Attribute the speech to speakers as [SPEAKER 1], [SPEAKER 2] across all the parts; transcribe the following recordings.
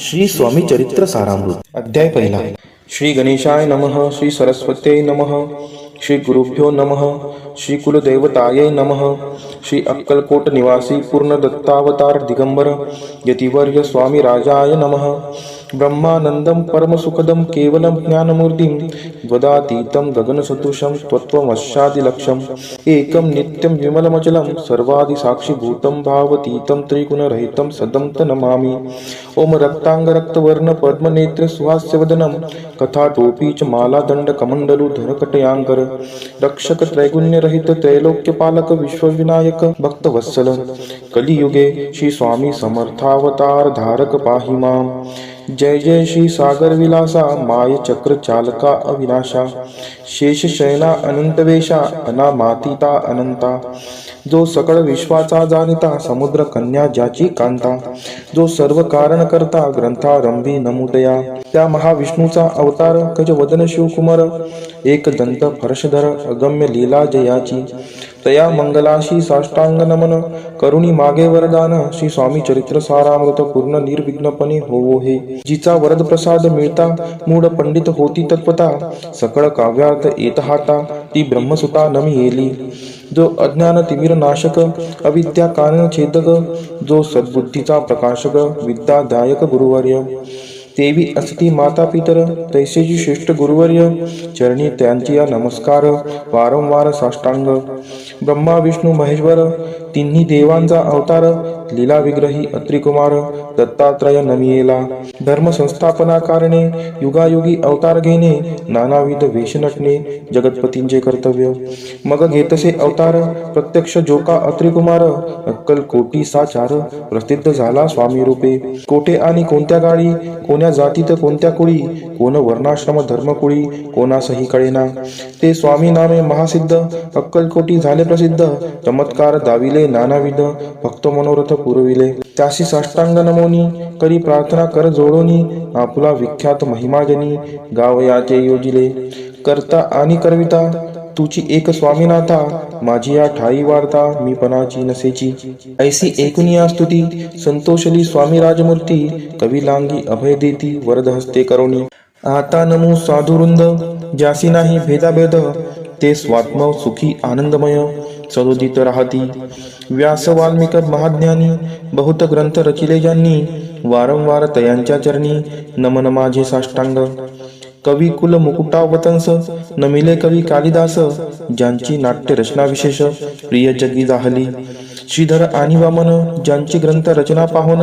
[SPEAKER 1] श्री स्वामी चरित्र सारामृत अध्याय पहिला.
[SPEAKER 2] श्री गणेशाय नमः. श्री सरस्वत्यै नमः. श्री गुरुभ्यो नमः. श्री कुलदेवतायै नमः. श्री अक्कलकोट निवासी पूर्ण दत्तावतार दिगंबर यतिवर्य स्वामी राजाय नमः. ब्रह्मानंदं परमसुखदं केवलं ज्ञानमूर्तिं वदातीतं गगनसदृशं त्वत्त्वमस्यादिलक्ष्यम् एकं नित्यं विमलमचलं सर्वादिसाक्षिभूतं भावतीतं त्रिगुणरहितं सदं नमामि. ओम रक्तांगरक्तवर्ण पद्मनेत्र सुहास्यवदनं कथाटोपी च मालादण्डकमण्डलुधर कटयांकर रक्षक त्रैगुण्यरहित त्रैलोक्यपालक विश्वविनायक भक्तवत्सल कलियुगे श्री स्वामी समर्थावतार धारक पाहि माम. जय जय श्री सागर विलासा माय चक्र चालका अविनाशा शेष शयना अनंतवेशा अनामातीता अनंता जो सकळ विश्वाचा जाणता समुद्र कन्या ज्याची कांता जो सर्व कारण करता ग्रंथारंभी नमुदया त्या महाविष्णूचा अवतार गजवदन शिवकुमार एक दंत फर्शधर अगम्य लीला जयाची तया मंगलाशी साष्टांग नमन करुणी मागे वरदान श्री स्वामी चरित्र सारामृत पूर्ण निर्विघ्नपणे होवो हे. जिचा वरद प्रसाद मिळता मूढ पंडित होती तत्वता सकळ काव्यार्थ येत हाता ती ब्रह्मसुता नमी येली. जो अज्ञान तिमिर नाशक अविद्या कारण छेदक जो सद्बुद्धीचा प्रकाशक विद्यादायक गुरुवर्य देवी असती माता पितर तैसेची श्रेष्ठ गुरुवर्य चरणी त्यांची नमस्कार वारंवार साष्टांग. ब्रह्मा विष्णू महेश्वर तिन्ही देवांचा अवतार लीला विग्रही अत्रिकुमार दत्तात्रय नमियेला. धर्म संस्थापना कारणे युगायुगी अवतार घेणे नानाविध वेश नटणे जगतपतींचे कर्तव्य. मग घेतसे अवतार प्रत्यक्ष जोका अत्रिकुमार अक्कल कोटी साचार प्रसिद्ध झाला स्वामी रूपे. कोठे आणि कोणत्या गाडी कोण्या जातीत कोणत्या कुळी कोण वर्णाश्रम धर्मकुळी कोणासही कळेना ते स्वामी नामे महासिद्ध अक्कलकोटी झाले प्रसिद्ध चमत्कार दाविले नानाविध भक्त मनोरथ पुरविले. त्याशी साष्टांग नमोनी करी प्रार्थना कर जोडोनी आपला विख्यात महिमाजनी गावयाचे योजिले. करता आणि करविता तुची एक स्वामीनाथा माझी या ठाई वार्ता मी पणाची नसेची. ऐसी एकूनिया स्तुती संतोषली स्वामी राजमूर्ती कवी लांगी अभय देती वरद हस्ते करोनी. आता नमो साधुवृंद ज्यासी नाही भेदाभेद ते स्वात्म सुखी आनंदमय सदोदित राहती. व्यास वाल्मिक महाज्ञानी बहुत ग्रंथ रचिले ज्यांनी वारंवार तयांच्या चरणी नमन माझे साष्टांग. कवी कुल मुकुटावतंस नमिले कवी कालिदास ज्यांची नाट्य रचना विशेष प्रिय जगी जाहली. श्रीधर आणि वामन ज्यांची ग्रंथ रचना पाहोन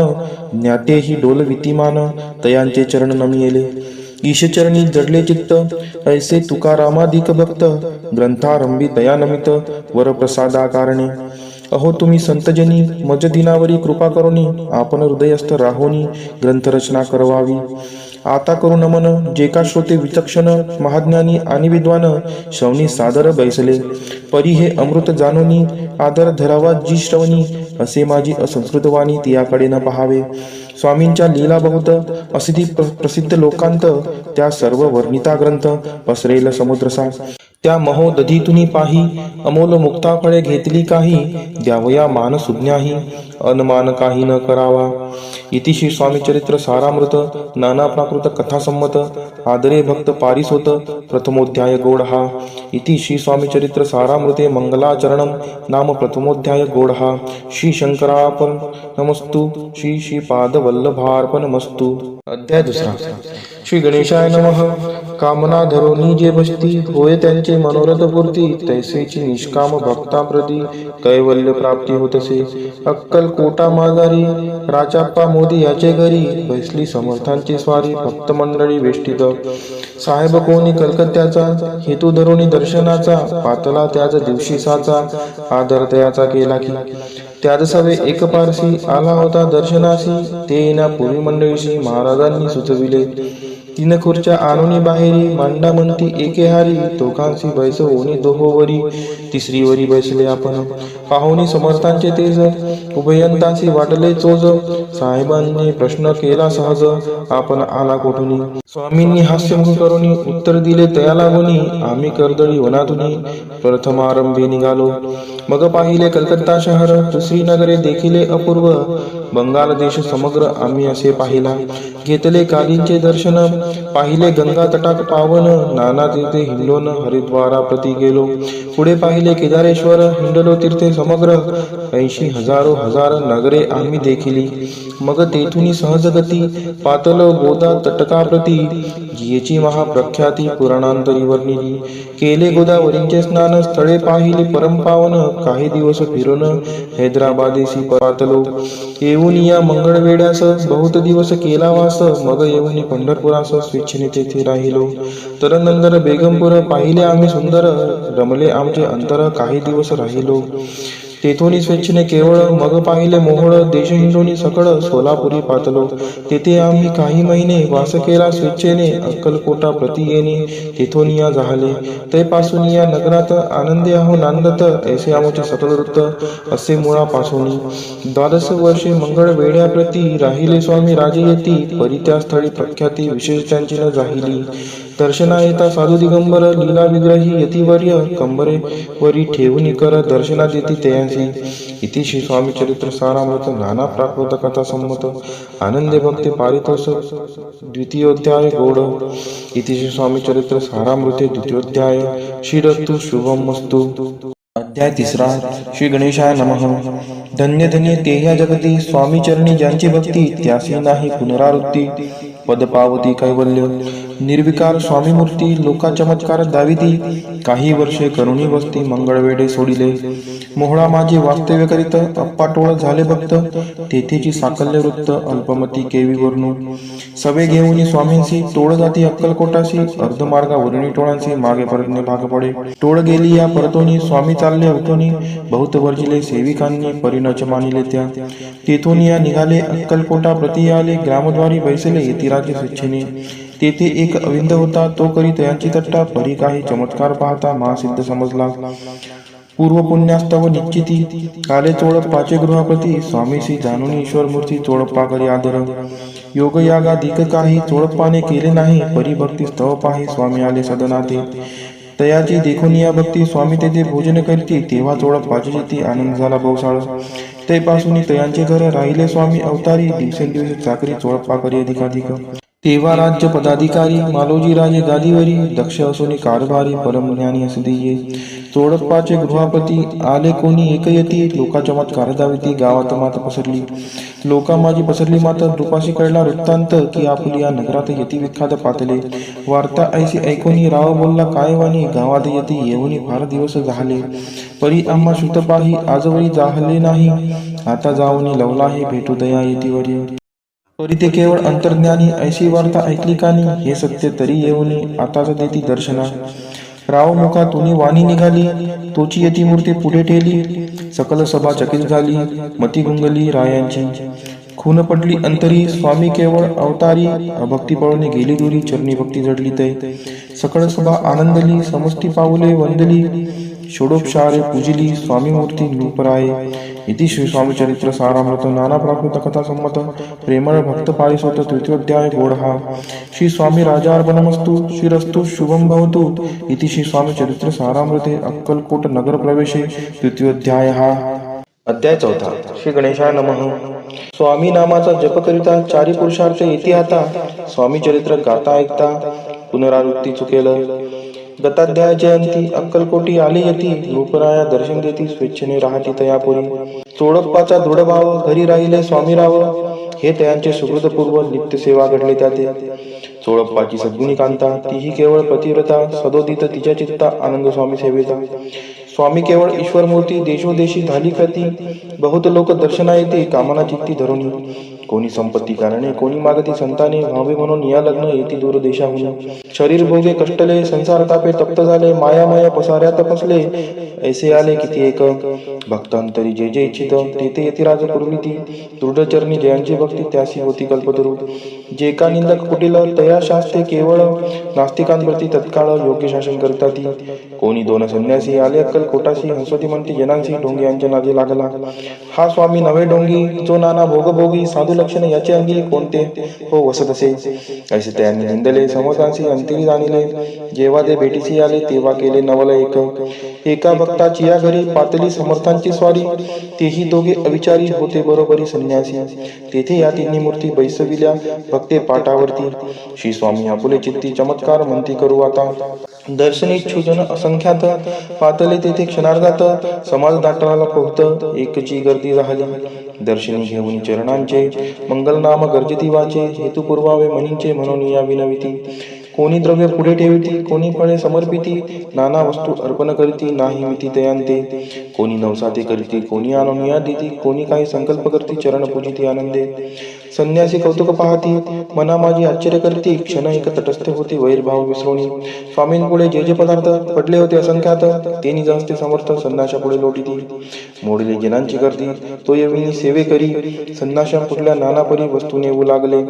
[SPEAKER 2] ज्ञाते ही डोल वितिमान तयांचे चरण नमियेले. ईशचरणी जडले चित्त ऐसे तुकारामादिक भक्त ग्रंथारंभी दयानमित वरप्रसादा कारणे. अहो तुम्ही संतजनी मज दिनावरी कृपा करोनी आपण हृदयस्थ राहोनी ग्रंथरचना करवावी. आता करू नमन जे का श्रोते विचक्षण महाज्ञानी आणि विद्वान श्रवणी सादर बैसले परी हे अमृत जानोनी आदर धरावा जी श्रवणी असे माझी असंस्कृतवाणी तियाकडे न पहावे. स्वामींच्या लीला बहुत असिधी प्रसिद्ध लोकांत त्या सर्व वर्णिता ग्रंथ पसरेल समुद्रसा. त्या महोदधीतुनी पाही अमोल मुक्ता फळे घेतली काही द्यावया मान सुज्ञाही अनमान काही न करावा. इति श्री स्वामी चरित्र सारामृत नाना प्राकृत कथा संमत आदरे भक्त पारिसोत प्रथमोध्याय गोडहा. इति श्री स्वामी चरित्र सारामृते मंगलाचरणम नाम प्रथमोध्याय गोडहा. श्री शंकरार्पण नमस्तु श्री श्रीपादवल्लभार्पण मस्तु.
[SPEAKER 1] अध्याय दुसरा.
[SPEAKER 2] श्री गणेशाय नमः. कामना धरोनी जे बसती होय त्यांचे मनोरथ पूर्ती तैसेची निष्काम भक्ताप्रती कैवल्य प्राप्ती होतसे. अक्कल कोटा माजारी राजाप्पा मोदी याचे घरी बैसली समर्थांची स्वारी भक्त मंडळी वेष्टित. साहेब कोणी कलकत्त्याचा हेतू धरोनी दर्शनाचा पातला त्याच दिवशी साचा आदर तयाचा केला की. त्याच सवे एक पारसी आला होता दर्शनासी ते येण्यापूर्वी मंडळीशी महाराजांनी सुचविले. तीन खुर्च्या आणूनी बाहेरी मांडा म्हणती एके हारी दोघांशी बैस ओनी दोहोवरी तिसरी वरी बैसले आपण पाहुणी समर्थांचे तेज उभयंतांशी वाटले चोज साहेबांनी प्रश्न केला सहज आपण आला कोठुनी स्वामींनी हास्यमुख करुनी उत्तर दिले तया लागुनी आम्ही कर्दळी वनातुनी प्रथमारंभी निघालो मग पाहिले कलकत्ता शहर दुसरी नगरे देखिले अपूर्व बंगाल देश समग्र आम्ही असे पाहिला घेतले कालींचे दर्शन पाहिले गंगा तटाक पावन नाना तीर्थे हिंडोन हरिद्वारा प्रति गेलो पुढे पाहिले केदारेश्वर हिंडलो तीर्थे समग्र 80,000 हजार नगरे आम्ही देखिली मग तेथुनी सहजगती पातल गोदा तटकाप्रती जियेची महाप्रख्याती पुराणांतरी वर्णिली केले गोदावरींचे स्नान स्थळे पाहिले परमपावन काही दिवस फिरून हैदराबादेशी पातलो येऊन या मंगळवेड्यास बहुत दिवस केला वास मग येऊन पंढरपुरास स्वेच्छेने तेथे राहिलो तर नंतर बेगमपूर पाहिले आम्ही सुंदर रमले आमचे अंतर काही दिवस राहिलो तेथून स्वेच्छेने केवळ मग पाहिले मोहोळ देश हिंडोनी सकळ सोलापुरी पातलो तेथे आम्ही काही महिने वास केला स्वेच्छेने अक्कलकोटा प्रति येणे तेथून या झाले तैपासून या नगरात आनंदी आहो नांदत ऐसे आमचे सकळ वृत्त असे मुळापासून 12 वर्षे मंगळ वेड्या प्रती राहिले स्वामी राजे येती परी त्या स्थळी प्रख्याती विशेष त्यांची न जाहिली दर्शना येता साधू दिगंबर लीला विग्रही यतिवर्य कंबरे वरी ठेवून कर दर्शना देती तयांसी इति श्री स्वामी चरित्र सारामृत नाना प्राकृत कथा संमत आनंदे भक्ती पारितोष द्वितीयोध्याय गोड इति श्री स्वामी चरित्र सारामृते द्वितीयोध्याय श्रीरस्तु शुभमस्तु अध्याय 3 श्री गणेशाय नमः धन्य धन्य ते ह्या जगती स्वामी चरणी ज्यांची भक्ती त्यासी नाही पुनरावृत्ती पद पावती कैवल्य निर्विकार स्वामी मूर्ती लोका चमत्कार दाविती काही वर्षे करुणी वस्ती मंगळवेडे सोडिले मोहळा माझे वास्तव्य करीत अप्पाटोळ झाले भक्त तेथेची साकल्य वृत्त अल्पमती केवी वर्णू सवे घेऊन स्वामींशी टोळ जाती अक्कलकोटाशी अर्धमार्गा वरुणी टोळांशी मागे परतणे भाग पडे टोळ गेली या परतोनी स्वामी चालले उठोनी बहुत वर्जिले सेविकांनी परिणच मानिले त्या तेथून या निघाले अक्कलकोटा प्रति आले ग्रामद्वारी बैसले यतिराजे स्वेच्छेने तेथे एक अविंद होता तो करीत यांची तट्टा परी काही चमत्कार पाहता महासिद्ध समजला पूर्व पुण्यास्तव निश्चिती काले चोळप्पाचे गृहाप्रती स्वामीशी जाणून ईश्वर मूर्ती चोळप्पा करी आदर योग यागा दिक काही चोळप्पाने केले नाही परी भक्ती स्तव पाही स्वामी आले सदनाते तयाची देखून या भक्ती स्वामी तेथे भोजन करती तेव्हा चोळप्पाची जिती आनंद झाला बहुसाळ तेपासून तयांचे घर राहिले स्वामी अवतारी दिवसेंदिवस चाकरी चोळप्पा करी अधिकाधिक तेव्हा राज्य पदाधिकारी मालोजी राजे गादीवरी दक्ष असोनी कारभारी परमज्ञानी असदिये चोळप्पाचे गृहापती आले कोणी एकयती लोका चमत्कार दाविती गावात मात पसरली लोका माझी पसरली माता रूपाशी कळला वृत्तांत की आपली या नगरात यती विख्यात पातले वार्ता ऐशी ऐकोनी राव बोलला काय वाणी गावात यती येऊनी फार दिवस झाले परी आम्हा श्रुतपाही आजवरी जाहले नाही आता जाऊनी लवला हे भेटू दया येतीवरी परी ते केवळ अंतर्ज्ञानी ऐशी वार्ता ऐकली कानी हे सत्य तरी येऊनी आताच देती दर्शना राव मुखातून वाणी निघाली तोची यती मूर्ती पुढे ठेली सकल सभा चकित झाली मती गुंगली रायांची खून पडली अंतरी स्वामी केवळ अवतारी अभक्ती पळून गेली दुरी चरणी भक्ती जडली तै सकळ सभा आनंदली समष्टी पाऊले वंदली षोडोपचारे पूजिली स्वामी मूर्ती नृपराये इति श्री स्वामी चरित्र सारामृत नाना प्राकृत कथा संमत प्रेमळ भक्त पारिसोत तृतीयोध्याय गोडहा श्री स्वामी राजार्पणमस्तु श्रीरस्तु शुभम भवतु इति श्री स्वामी चरित्र सारामृते अक्कलकोट नगर प्रवेशे तृतीयोध्याय अध्याय 4 श्री गणेशाय नमः स्वामी नामाचा जप करिता चारी पुरुषार्थ येती आता स्वामी चरित्र गाता ऐकता पुनरावृत्ती चुकेल दत्ताध्यायाचे अंती अक्कलकोटी आले यती नृपराया दर्शन देती स्वेच्छेने राहती तयापुरी चोळप्पाचा दृढभाव घरी राहिले स्वामीराव हे तयांचे सुहृदपूर्व नित्य सेवा घडले त्याते चोळप्पाची सद्गुणी कांता तीही केवळ प्रतिव्रता सदोदित तिच्या चित्ता आनंद स्वामी सेवेचा स्वामी केवळ ईश्वर मूर्ती देशोदेशी झाली ख्याती बहुत लोक दर्शना येते कामना चित्ती धरुणी कोणी संपत्ती कारणे कोणी मागती संताने व्हावे म्हणून या लग्न येती दूर देशाहून शरीर भोगे कष्टले संसार तापे तप्त झाले माया पसाऱ्यात फसले ऐसे आले किती एक भक्तांतरी जे जे इच्छित तेथे येती राज कुर्मिती दृढचरणी जयांची भक्ती त्यासी होती कल्पतरू जे का निंदक कुटील तया शास्त्रे केवळ नास्तिकांप्रती तत्काळ योग्य शासन करतात. कोणी दोन संन्यासी आले अक्कलकोटाशी, हंसवती म्हणती जनांशी ढोंगी यांच्या नादी लागला. हा स्वामी नवे ढोंगी, जो नाना भोगभोगी, साधू लक्षण याचे अंगी कोणते हो वसत असे. असे त्यांनी निंदले, समर्थांशी अंतरी जाणिले. जेव्हा ते भेटीसी आले तेव्हा केले नवल एक. एका भक्ताची या घरी पातली समर्थांची स्वारी, तेही दोघे अविचारी होते बरोबरी संन्यासी. तेथे या तिन्ही मूर्ती बैसविल्या भक्ते पाटावरती. श्री स्वामी आपुले चित्ती चमत्कार म्हणती करू आता. दर्शनीच्छू जन असंख्यात, पातले तेथे क्षणार्धात. समाज दाटला पोहत, एकची गर्दी झाली. दर्शनी घेऊन चरणांचे मंगलनाम गर्जती वाचे. हेतू पुरवावे मनींचे म्हणून या विनविती. कोणी द्रव्य पुढे ठेविती, कोणी फळे समर्पिती. नाना वस्तू अर्पण करीती, नाही मिती तयांते. कोणी नवसाते करीती, कोणी आणून देती. कोणी काही संकल्प करती, चरण पूजिती आनंदे. संन्यासी कौतुक पाहती, मना माझी आश्चर्य करती. क्षण एक तटस्थ होती, वैरभाव विसरोणी. स्वामींपुढे जे जे पदार्थ पडले होते असंख्यात, तेनी जसते समर्थ संन्याशापुढे लोटीती. मोडले जनांची गर्दी, तो येविनी सेवे करी. संन्याशा कुठल्या नाना परी वस्तू नेऊ लागले.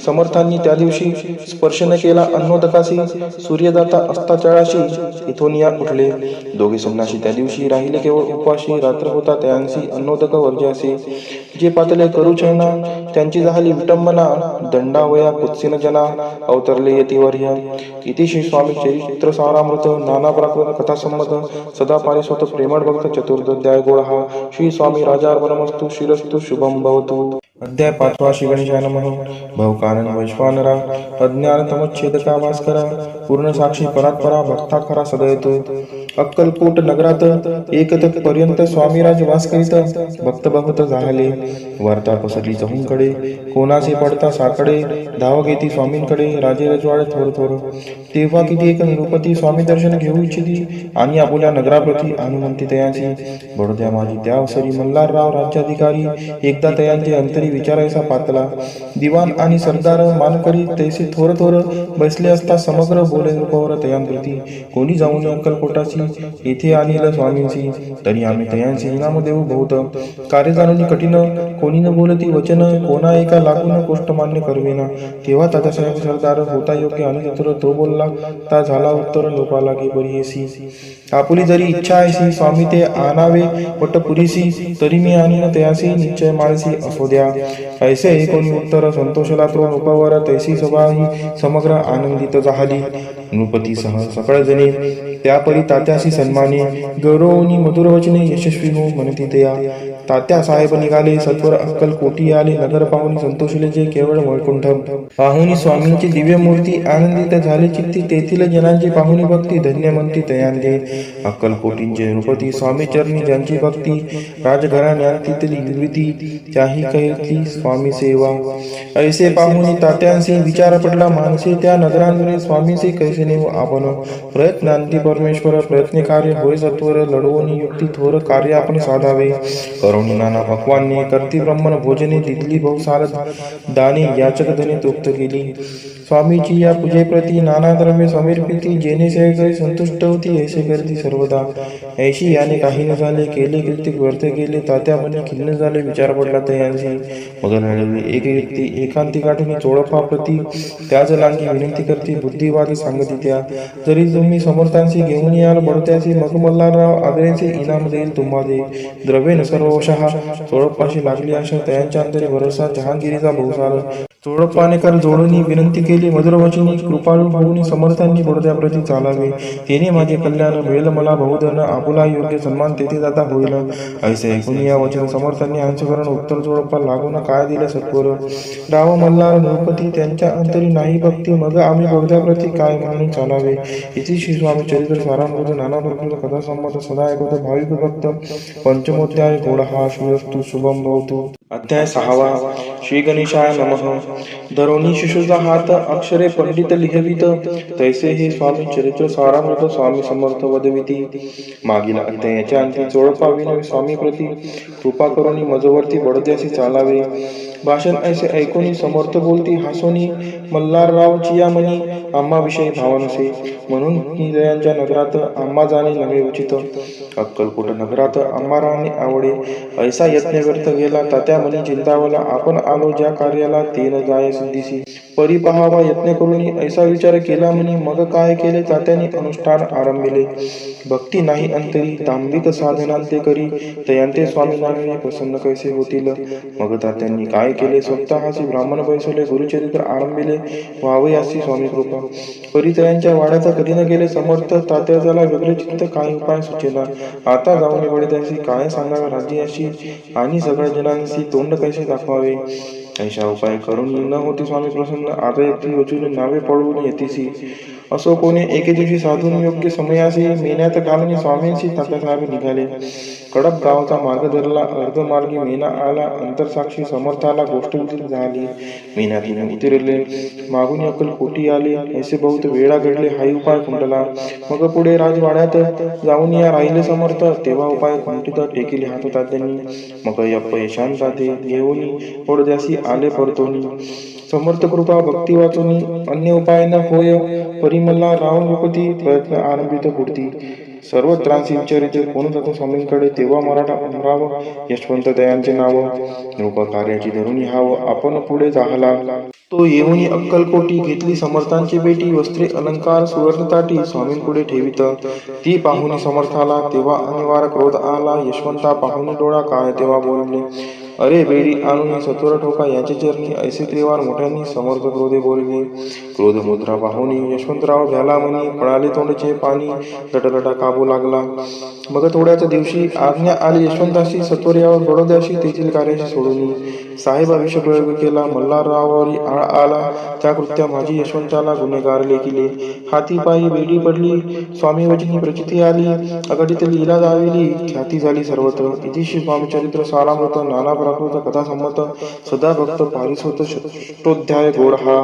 [SPEAKER 2] समर्थांनी त्या दिवशी स्पर्श न केला अन्नोदकाशी. सूर्यदाता असता चळाशी, इथून या उठले. दोघे संन्यासी त्या दिवशी राहिले केवळ उपाशी. रात्र होता त्यांसी अन्नोदक वर्जासे. जे पातले करू चरणा, त्यांची झाली विटंबना. दंडावया कुत्सिन जना, अवतरले यतिवर्य. इति श्री स्वामी चरित्र सारामृत नाना प्राकृत कथा संमत सदा पारिस्वत प्रेमळ भक्त चतुर्दध्याय गोळहा. श्री स्वामी राजार्पणमस्तु. श्रीरस्तु शुभम भवतु. अध्याय 5. श्री गणेशाय नमः. भवकानन वैश्वानरा, अज्ञान तमच्छेदका भास्करा. पूर्ण साक्षी परात्परा, भक्ता खरा सदयतो. अक्कलकोट नगरात एकतक पर्यंत स्वामीराज वास करीत. भक्त बहुत झाले, वार्ता पसरली चहूंकडे. कोणाचे पडता साकडे, धाव घेती स्वामींकडे. राजे रजवाडे थोर थोर. तेव्हा किती एक नृपती स्वामी दर्शन घेऊ इच्छिती. आणि आपुल्या नगराप्रती अनुमंती तयांची. बडोद्या माझी त्या अवसरी मल्हारराव राज्याधिकारी. एकदा तयांचे अंतरी विचारायचा पातला. दिवाण आणि सरदार मानकरी तैसे थोर थोर बसले असता समग्र बोले नृपवर तयांप्रती. कोणी जाऊन अक्कलकोटाची येथे आणील स्वामींची. तरी आम्ही तयांचे इनाम देऊ बहुत. कार्य जाणून कठीण, कोणी न बोलती वचन. कोणा एका लागून गोष्ट मान्य करवेना. तेव्हा तात्यासाहेब सरदार होता योग्य आणि चतुर. तो बोलला ता झाला उत्तर लोपाला की बरीयसी. आपुली जरी इच्छा आहे स्वामी ते आणावे वट पुरीसी. तरी मी आणीन तयासी निश्चय माळसी असो द्या. ऐसे हे कोणी उत्तर संतोषला तो नृपावर. तैसी सभा ही समग्र आनंदित झाली. नृपतीसह सकळ जणी त्यापरी तात्याशी सन्माने. गौरवनी मधुर वचने यशस्वी हो म्हणती तया. तात्या साहेब निघाले सत्वर अक्कलकोटी आले. नगर पाहुणी संतोषले जे केवळ वैकुंठ. पाहुणी स्वामींची दिव्य मूर्ती आनंदित झाले चित्ती. तेथील जनांची पाहुणी भक्ती धन्य म्हणती तयांदे. अक्कलकोटींचे नृपती स्वामी चरणी ज्यांची भक्ती. राजघराण्यांतली निर्विती त्याही कहती स्वामी सेवा. ऐसे पाहुणी तात्यांशी विचार पडला मानसी. त्या नगरांवरील स्वामींशी कैसे नेऊ आपण. प्रयत्नांती परमेश्वर प्रयत्न कार्य होय सत्वर. लढवून युक्ती थोर कार्य आपण साधावे. करुणी नाना भगवानने करती ब्रह्मण भोजने. दिली बहुसार दाने याचक धने तृप्त केली. स्वामीची या पूजेप्रती नाना द्रव्य समर्पिती. जेणे सेवेकरी संतुष्ट होती ऐसे करती सर्वदा. ऐशी याने काही न झाले, केले कृतिक व्यर्थ केले. तात्या म्हणे खिन्न झाले, विचार पडला तयांशी. मग लढवली एक व्यक्ती एकांती गाठून चोळपा प्रती. त्याच लांगी विनंती करती बुद्धिवादी सांगती त्या. जरी तुम्ही समर्थांशी घेऊन याल बडत्याची. मग मल्हारराव आदरेचे इनाम देईल तुम्हाला. द्रव्येन सर्ववशः चोळपाशी लागली आशा. तयांच्या अंतरी भरोसा जहांगीरीचा बहुसार. चोळपानेकर जोडून विनंती केली मधुरवचनी. कृपाळू होऊन समर्थांनी बडोद्याप्रती चालावे. तेने माझे कल्याण मिळेल मला बहुधन. आपुला योग्य सन्मान तेथे जाता होईल. ऐसे ऐकून या वचन समर्थांनी अंशकरण उत्तर चोळपा लागून काय दिले सत्वर. राव मल्हार नृपती त्यांच्या अंतरी नाही भक्ती. मग आम्ही बडोद्याप्रती काय म्हणून चालावे. इति श्री स्वामी चरित्र सारामृत नाना प्रकृत कथा संमत सदा ऐकत भाविक भक्त. पंचमोध्याय गोळहा. श्रीरस्तु शुभम भवतु. अध्याय 6. श्री गणेशाय नमः. धरोनी शिशुचा हात अक्षरे पंडित लिहवित. तैसे हे स्वामी चरित्र सारामृत स्वामी समर्थ वदविती. मागील अध्यायाच्या अंती चोळपा विनवी स्वामी प्रती. कृपा करुणी मजवर्ती बडोद्यासी चालावे. भाषण ऐसे ऐकून समर्थ बोलती हसोनी मल्हारराव चियामणी आम्हाविषयी भाव नसे, म्हणून निदयांच्या नगरात आम्हा जाणे नव्हे उचित. अक्कलकोट नगरात आम्हा राहणे आवडे, ऐसा यत्न व्यर्थ गेला. तात्या मनी चिंतावला, आपण आलो ज्या कार्याला ते न जाय सिद्धीसी. परी पहावा यत्न करून ऐसा विचार केला म्हणी. मग काय केले तात्याने अनुष्ठान आरंभिले. भक्ती नाही अंतरी तांबिक साधनांते करी, तयांते स्वामी नामे प्रसन्न कैसे होतील. मग तात्यांनी काय केले, स्वतःची ब्राह्मण बैसवले, गुरुचरित्र आरंभिले, व्हावयासी स्वामी कृपा. परितयांच्या वाड्याचा करीन गेले समर्थ, तात्याला वेगळे चित्त काय उपाय सुचेना. आता जाऊन वडिलांशी काय सांगावे राज्याशी, आणि सगळ्या जनांशी तोंड कैसे दाखवावे. ऐशा उपाय करून न होती स्वामी प्रसन्न, आता एकटी वचून नावे पळवून येतीसी. असो कोणी एके दिवशी साधून योग्य समयासी, मेन्यात घालून स्वामींशी तात्यासाहेब निघाले. कडप गावचा मार्ग धरला, अर्धमार्गी मेना आला, अंतरसाक्षी समर्थाला गोष्ट विदित झाली. मेन्यातून उतरले, मागून अक्कलकोटी आले, ऐसे बहुत वेळा घडले हाही उपाय खुंटला. मग पुढे राजवाड्यात जाऊन या राहिले समर्थ, तेव्हा उपाय खुंटीत टेकिले हात तात्यांनी. मग अपयशान ताते घेऊन पडद्यासी आले परतोनी. समर्थ कृपा भक्ती वाचून अन्य उपाय न होय, परिमला राव भूपती प्रयत्न आरंभित पुढती. सर्व त्रासी विचारित कोण जातो स्वामींकडे, तेव्हा मराठा उमराव यशवंत दयांचे नाव. रूप कार्याची धरून हाव आपण पुढे जाहला. तो येऊन अक्कलकोटी घेतली समर्थांची बेटी, वस्त्रे अलंकार सुवर्णताटी स्वामींपुढे ठेवित. ती पाहुणी समर्थाला तेव्हा अनिवार्य क्रोध आला, यशवंता पाहुणी डोळा काय तेव्हा बोलले. अरे बेडी आणून सत्वर ठोका याचे चरणी, ऐसे त्रिवार मोठ्यांनी समर्थ क्रोधे बोलले. क्रोध मुद्रा पाहुणी यशवंतराव भ्याला म्हणी, पळाले तोंडचे पाणी, लटलटा काबू लागला. मग थोड्याच दिवशी आज्ञा आली यशवंताशी, सत्वर यावर बडोद्याशी तेथील कार्याशी सोडून. साहेब अभिषेक केला, मल्हाररावावरी आळ आला, त्या कृत्या माझी यशवंताला गुन्हेगार लेखिले. हाती पायी बेडी पडली, स्वामी वचनी प्रचिती आली, अघटित लीला जाविली, ख्याती झाली सर्वत्र. इतिश्री स्वामीचरित्र सारामृत, नाना प्राकृत कथा संमत, सदा भक्त पारिसोत षष्ठोध्याय गोड हा.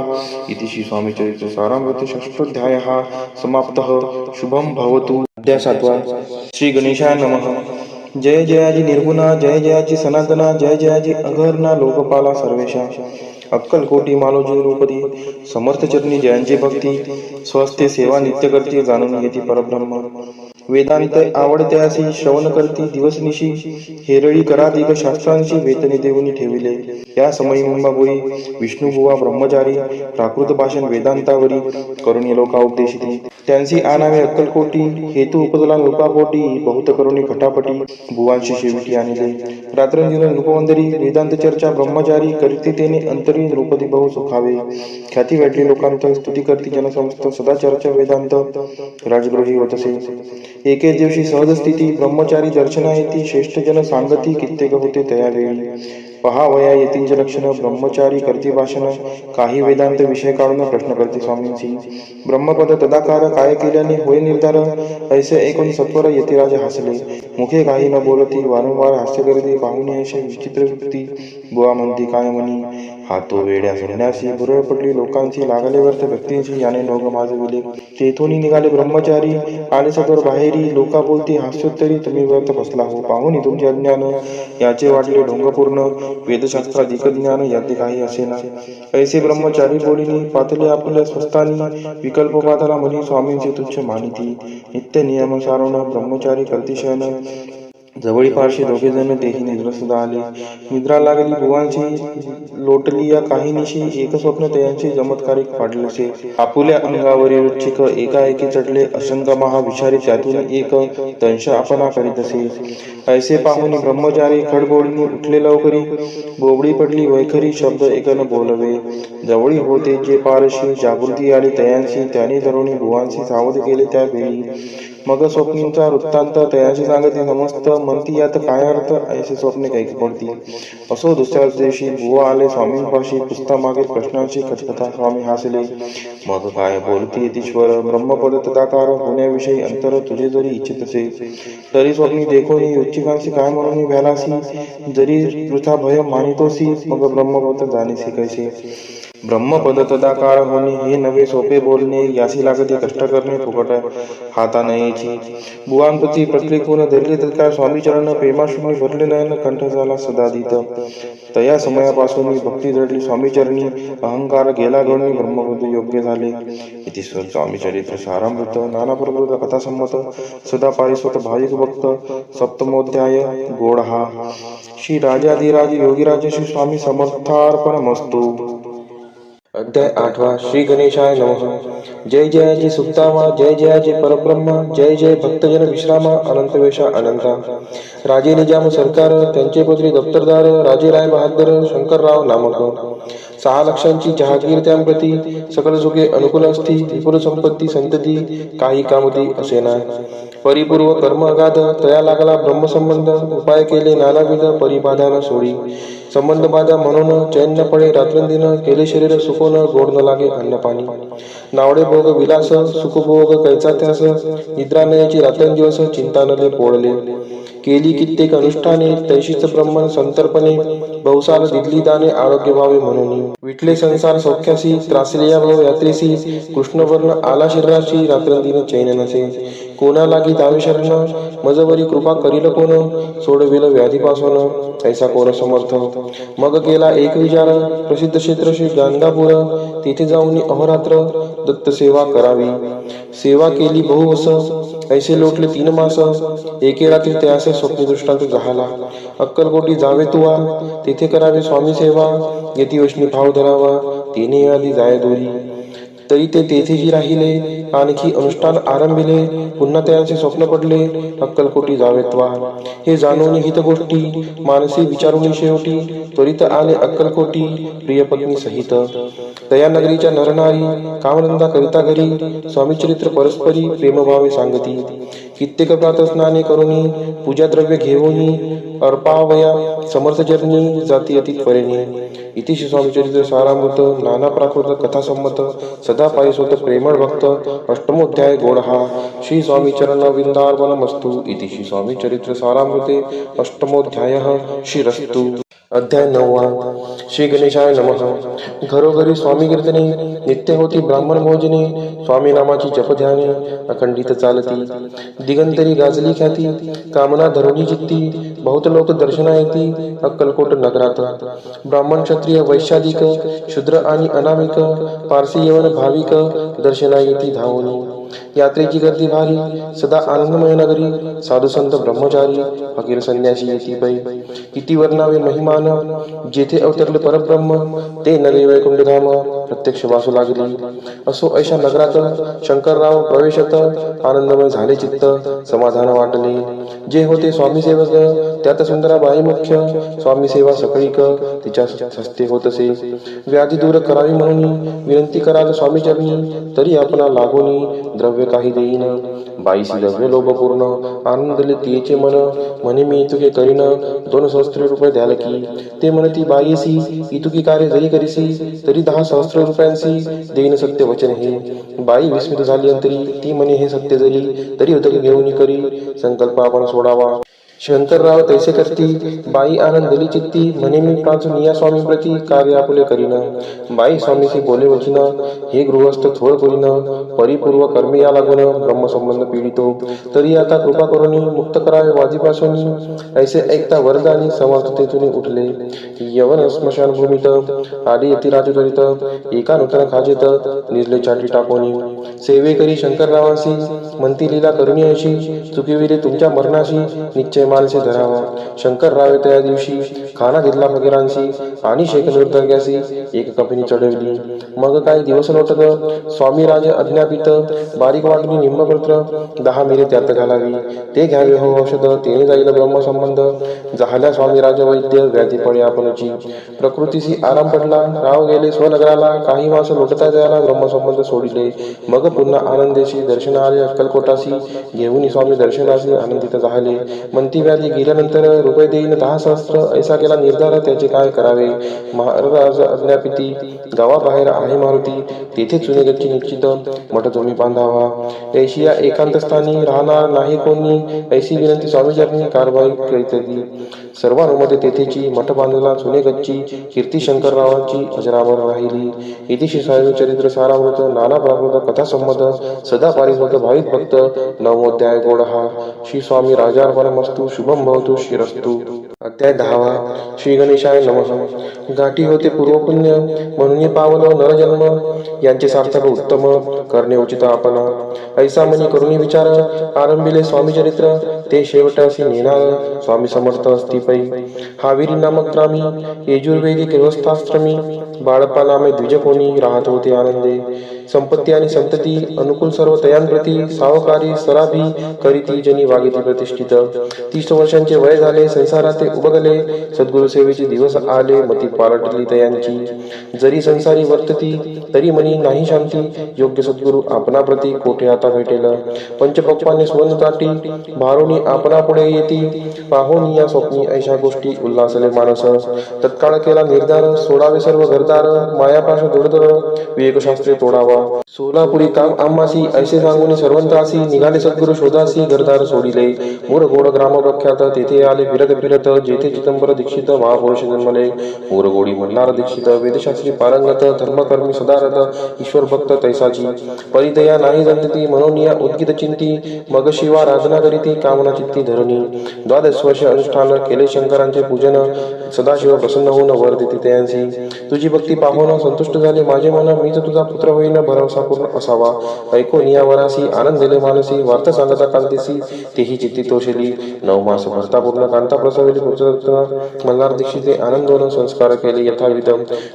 [SPEAKER 2] इतिश्री स्वामीचरित्र सारामृत षष्ठोध्याय हा समाप्तः. शुभम भवतु. अध्याय 7. श्री गणेशाय नमः. जय जयाजी निर्गुणा, जय जयाजी सनातना, जय जयाजी अघर्णा लोकपाला सर्वेशा. अक्कलकोटी मालोजी रूपदी, समर्थ चरणी जयांची भक्ती, स्वस्ते सेवा नित्य करती, जाणून घेती परब्रह्म. वेदांत आवडत्यासी श्रवण करती दिवसनिशी, हेरळी कराधिक शास्त्रांशी वेतने देऊनी ठेविले. या समयी मुंबाबोई विष्णुबुवा ब्रह्मचारी, प्राकृत भाषण वेदांतावरी करुणी लोका उपदेशिती. त्यांची आणावे अक्कलकोटी, हेतू उपजला नृपापोटी, बहुत करुणी खटापटी, बुवांशी शेविटी आणले. रात्रंदिन नृपवंदरी, वेदांत चर्चा ब्रह्मचारी, करीती तेने अंतरी नृपदी बहु सुखावे. ख्याती वाटली लोकांत, स्तुती करती जनसमस्त, सदा चर्चा वेदांत राजगृही होतसे. एके दिवशी सहज स्थिती, ब्रह्मचारी दर्शना येती, श्रेष्ठ जन सांगती, कित्येक होते तयावेळी. पहावया येतींचे लक्षण, ब्रह्मचारी करती भाषण, काही वेदांत विषय काढून प्रश्न करते स्वामींची. ब्रह्मपद तदाकार काय केल्याने होय निर्धार, ऐसे ऐकून सत्वर यतिराज हसले. मुखे काही न बोलती, वारंवार हास्य करती, पाहुणे ऐसे विचित्र वृत्ती. बुवा म्हणती काय म्हणी, हा तो वेड्या संन्यासी, बुरळ पडली लोकांची, लागले व्यर्थ व्यक्तींशी, याने नोग माजविले. तेथून निघाले ब्रह्मचारी, आले सत्वर बाहेरी, लोका बोलती हास्योत्तरी, तुम्ही व्यर्थ फसला हो. पाहुणी तुमचे अज्ञान, याचे वाटले ढोंगपूर्ण, वेदशास्त्राधिक ज्ञान याते काही असेना. ऐसे ब्रह्मचारी बोलिनी, पातले आपल्या स्वस्तानी, विकल्प पातला म्हणी स्वामींचे तुच्छ मानिती. नित्य नियम सारण ब्रह्मचारी करती शयन, जवळीपारशी दोघे जण तेही निद्रा सुद्धा आले. निद्रा लागली बुवांची, लोटली या काही निशी, एक स्वप्न त्यांची चमत्कारिक पाडलेसे. आपुल्या अंगावरील चिक एकाएकी चढले, अशंक महाविचारी त्यातून एक दंश आपणा करीत असे. ऐसे पाहुनी ब्रह्मचारी खडबोडीने उठले लवकरी, बोबडी पडली वैखरी, शब्द एकन बोलवे. जवळी होते जे पारशी, जागृती आली तयांशी, त्याने तरुणी बुवांशी सावध केले त्या वेळी. मग स्वप्नींचा वृत्तांत तयाशी सांगते समस्त, म्हणती यात काय अर्थ, ऐसे स्वप्ने कैक पडती. असो दुसऱ्याच दिवशी बुवा आले स्वामींपाशी, पुस्ता मागील प्रश्नांची कथकथा स्वामी हसले. मग काय बोलती यतीश्वर, ब्रह्मपद तदाकार होण्याविषयी अंतर तुझे जरी इच्छित असे, तरी स्वप्नी देखोनी उच्चिकांशी काय म्हणून भ्यालासी, जरी वृथा भय मानितोसी, मग ब्रह्मपद जाणीसी कैसे. ब्रह्मपद तदाकार होणे हे नवे सोपे बोलणे, यासी लागते कष्ट करणे फुकट हाता नयेची. बुवांप्रती प्रत्येकून धरले तत्काळ स्वामी चरण, प्रेमाश्रुनी भरले नयन कंठ झाला सदादित. तया समयापासून भक्ती जडली स्वामी चरणी, अहंकार गेला गळून ब्रह्मबुद्ध योग्य झाले. इति स्वामी चरित्र सारामृत नाना प्रकृत कथा संमत सदा पारिस्वत भाविक भक्त सप्तमोध्याय गोड हा. श्री राजाधिराज योगीराज श्री स्वामी समर्थार्पणमस्तु. अध्याय 8 श्री गणेशाय नमः. जय जयाची सुक्तामा, जय जयाची परब्रह्मा, जय जय भक्तजन विश्रामा, अनंत वेशा अनंता. राजे निजाम सरकार, त्यांचे पुत्री दप्तरदार, राजे राय बहादर शंकरराव नामक. 6 लक्षांची जहागीर त्यांप्रती, सकल सुखे अनुकूल असती, विपुल संपत्ती संतती, काही कामती असे ना. परिपूर्व कर्म अगाध, तया लागला ब्रह्मसंबंध, उपाय केले नानाविध परिबाधान सोडी. संबंध बाधा म्हणून चैन न पडे रात्रंदिन, केले शरीर सुकोन गोड न लागे अन्न पाणी. नावडे भोग विलास सुखभोग कैचा त्यास, निद्रा नयाची रात्रंदिवस चिंता नले पोळले. केली कित्येक अनुष्ठाने, तैशीच ब्रह्मन संतर्पणे, बहुसाल दिदली दाने आरोग्य व्हावे म्हणून. विटले संसार सौख्यासी, त्रासले या भव यात्रेसी, कृष्णवर्ण आला शरीराशी, रात्रंदिन चैन नसे. कोणा लागी दावे शरण, मजवरी कृपा करील कोण, सोडविल व्याधीपासून, ऐसा कोण समर्थ. मग केला एक विचार, प्रसिद्ध क्षेत्र श्री गाणगापूर, तेथे जाऊन अहोरात्र दत्त सेवा करावी. सेवा केली बहुवस, ऐसे लोटले 3 मास, एके रात्री त्यास स्वप्न दृष्टांत झाला. अक्कलकोटी जावे तुवा, तेथे करावे स्वामी सेवा, यती वैष्णी भाव धरावा, तिने आधी जाय दोरी. तरी ते तेथेही राहिले, आणखी अनुष्ठान आरंभिले, पुन्हा त्यांचे स्वप्न पडले, अक्कलकोटी जावेत्वा. हे जाणून हित गोष्टी, मानसी विचारून शेवटी, त्वरित आले अक्कलकोटी, प्रिय पत्नी सहित. तया नगरीच्या नरनारी, कामधंदा करिता घरी, स्वामी चरित्र परस्परी प्रेमभावे सांगती. कित्येक प्रातस्नाने करुणी, पूजा द्रव्य घेऊनी, अर्पावया समर्थ चरणी, जाती अति त्वरेने. इति श्री स्वामी चरित्र सारामृत नाना प्राकृत कथा संमत सदा पारिस्वत प्रेमळ भक्त अष्टमोध्याय गोड हा. श्री स्वामी चरण विंदार्पणमस्तु. इति श्री स्वामी चरित्र सारामृते अष्टमोध्यायः श्रीरस्तु. अध्याय 9 श्री गणेशाय नमः. घरोघरी स्वामी कीर्तने, नित्य होती ब्राह्मण भोजने, स्वामी नामाची जपध्याने अखंडित चालती. दिगंतरी गाजली ख्याती, कामना धरुणी चित्ती, बहुत लोक दर्शना येती अक्कलकोट नगरात. ब्राह्मण क्षत्रिय वैश्याधिक, शूद्र आणि अनामिक, पारसी यवन भाविक दर्शना येती धावून. यात्रेची गर्दी भारी, सदा आनंदमय नगरी, साधू संत ब्रह्मचारी, फकीर संन्यासी येती पै. किती वर्णावे महिमान, जेथे अवतरले परब्रह्म, ते नगरी वैकुंठ धाम प्रत्यक्ष वासू लागली. असो ऐशा नगरात शंकरराव प्रवेशत, आनंदमय झाले चित्त, समाधान वाटले. जे होते स्वामी सेवक, त्यात सुंदराबाई मुख्य, स्वामी सेवा सकळीक तिच्या हस्ते होतसे. व्याधी दूर करावी म्हणून, विनंती कराल स्वामी चरणी, तरी आपणा लागोनी द्रव्य काही देईन. बाईसी द्रव्य लोभपूर्ण, आनंदले तिचे मन, म्हणे मी इतुके करीन, 2 सहस्त्र रुपये द्याल की. ते म्हणती बाईसी, इतुकी कार्य जरी करीसी, तरी 10 सहस्त्र रुपयांसी देईन सत्य वचन हे. बाई विस्मित झाली अंतरी, ती म्हणे हे सत्य जरी, तरी उदक घेऊन करी, संकल्प आपण सोडावा. शंकरराव तैसे करती, बाई आनंदली चित्ती, म्हणे मी प्राचून या स्वामी प्रती कार्य आपुले करीन. बाई स्वामीशी बोले वचिन, हे गृहस्थ थोड करीन, परिपूर्व कर्मी या लागून ब्रह्मसंबंध पीडितो, तरी आता कृपा करून मुक्त करावे वाजीपासून. ऐसे ऐकता वरदानी समर्थतेतून उठले. यवन स्मशान भूमीत आली यती राजचरित, एका नूतन खाजेत निजले चाटी टाकोनी. सेवे करी शंकररावांशी, म्हणती लीला करुणी अशी, चुकिविले तुमच्या मरणाशी, निश्चय मानसे धरावा. शंकररावे त्या दिवशी खाना घेतला फकीरांशी, आणि शेख निर्दग्यासी एक कपिनी चढवली. मग काही दिवस लोटत, स्वामी राज अज्ञापित, बारीक वाटणी निम्मपत्र, 10 मिरे त्यात घालावी. ते घ्यावे हो औषध, तेने जाईल ब्रह्मसंबंध. झाल्या स्वामी राज वैद्य, व्याधी पडे आपणची. प्रकृतीशी आराम पडला, राव गेले स्वनगराला, काही मास लोटता जायला ब्रह्मसंबंध सोडिले. मग पुन्हा आनंदेशी दर्शन आले अक्कलकोटासी, घेऊन स्वामी दर्शनाशी आनंदित झाले. म्हणती व्याधी गेल्यानंतर रुपये देईन 10 सहस्त्र, ऐसा केला निर्धार, त्याचे काय करावे. महाराज अज्ञापिती, गावाबाहेर आहे मारुती, तेथे चुनेगतची निश्चित, मठ तुम्ही बांधावा. ऐशी या एकांत स्थानी राहणार नाही कोणी, ऐशी विनंती स्वामीचरणी कारवाई करीत. सर्वानुमते तेथेची मठ बांधला चुने गच्ची कीर्ती शंकररावांची अजरामर राहिली. इति श्री स्वामी चरित्र सारामृत नाना प्राकृत कथा संमत सदा पारिसोत भाविक भक्त नवमोध्याय गोडहा. श्री स्वामी राजार्पणमस्तु शुभम भवतु श्रीरस्तु. अध्याय 10. श्री गणेशाय नमः. गाठी होते पूर्वपुण्य म्हणून पावलो नरजन्म यांचे सार्थक उत्तम करणे उचित आपण. ऐसा मनी करुणी विचार आरंभिले स्वामी चरित्र ते शेवटासी नेणार स्वामी समर्थ असती पै. हाविरी नामक ग्रामी यजुर्वेदी गृहस्थाश्रमी बाळप्पा नामे द्विज कोणी राहत होते आनंदे. संपत्ती आणि संतती अनुकूल सर्व तयांप्रती सावकारी सराभी करीती जनी वागिती प्रतिष्ठित. 30 वर्षांचे वय झाले संसारात ते उबगले. सद्गुरु सेवेचे दिवस आले मती पालटली तयांची. जरी संसारी वर्तती तरी मनी नाही शांती. योग्य सद्गुरु आपणा प्रती कोठे आता भेटेल. पंचपक्वाने सुवर्ण ताटी भारोनी आपणा पुढे येती. पाहोनी या स्वप्नी ऐशा गोष्टी उल्हासले मानस. तत्काळ केला निर्धार सोडावे सर्व घरदार. मायापाश दुर्धर विवेकशास्त्रे तोडावा. सोलापुरी काम आम्हासी ऐसे सांगून सर्वंतासी. निघाले सद्गुरु शोधासी घरदार सोडिले. मोरगोड ग्राम प्रख्यात तेथे आले फिरत फिरत. जेथे चिदंबर दीक्षित महापुरुष जन्मले. मोरगोडी मल्हार दीक्षित वेदशास्त्री पारंगत धर्मकर्मी सदारथ ईश्वर भक्त तैसाची. परिदया नाही जंतती मनोनिया उद्गित चिंती. मग शिवा राधना करीती कामना चित्ती धरणी. 12 वर्ष अनुष्ठान केले शंकरांचे पूजन. सदाशिव प्रसन्न होऊन वर देते तयांसी. तुझी भक्ती पाहून संतुष्ट झाले माझे मन. मीच तुझा पुत्र होईन भरवसा पूर्ण असावा. ऐकून या वरासी आनंद दिले मानसी. वार्त सांगता कांतीसी तेही चित्ती तोषली. 9 मास भरता पूर्ण कांता प्रसविली पुत्ररत्न. मल्हार दीक्षिते आनंदोन संस्कार केले यथाविध.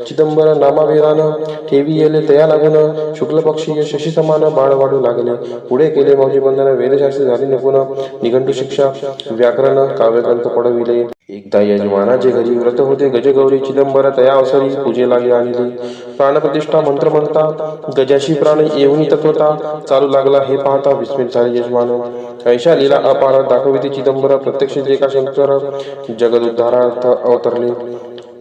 [SPEAKER 2] चिदंबर नामाभिरान ठेवी येले तया लागून. शुक्ल पक्षीय शशी समान बाळ वाढू लागले. पुढे केले मौजी बंधन वेदशास्त्री झाली निपुण. निघंटू शिक्षा व्याकरण काव्यग्रंथ पडविले. एकदा यजमानाचे घरी व्रत होते गजगौरी. चिदंबर तया अवसरी पूजे लागे आणली. प्राणप्रतिष्ठा मंत्र म्हणता गजाशी प्राण येऊनी तत्वता. चालू लागला हे पाहता विस्मित झाले यजमान. ऐशा लीला अपार दाखविते चिदंबर. प्रत्यक्ष जे का शंकर जगदुद्धारार्थ अवतरले.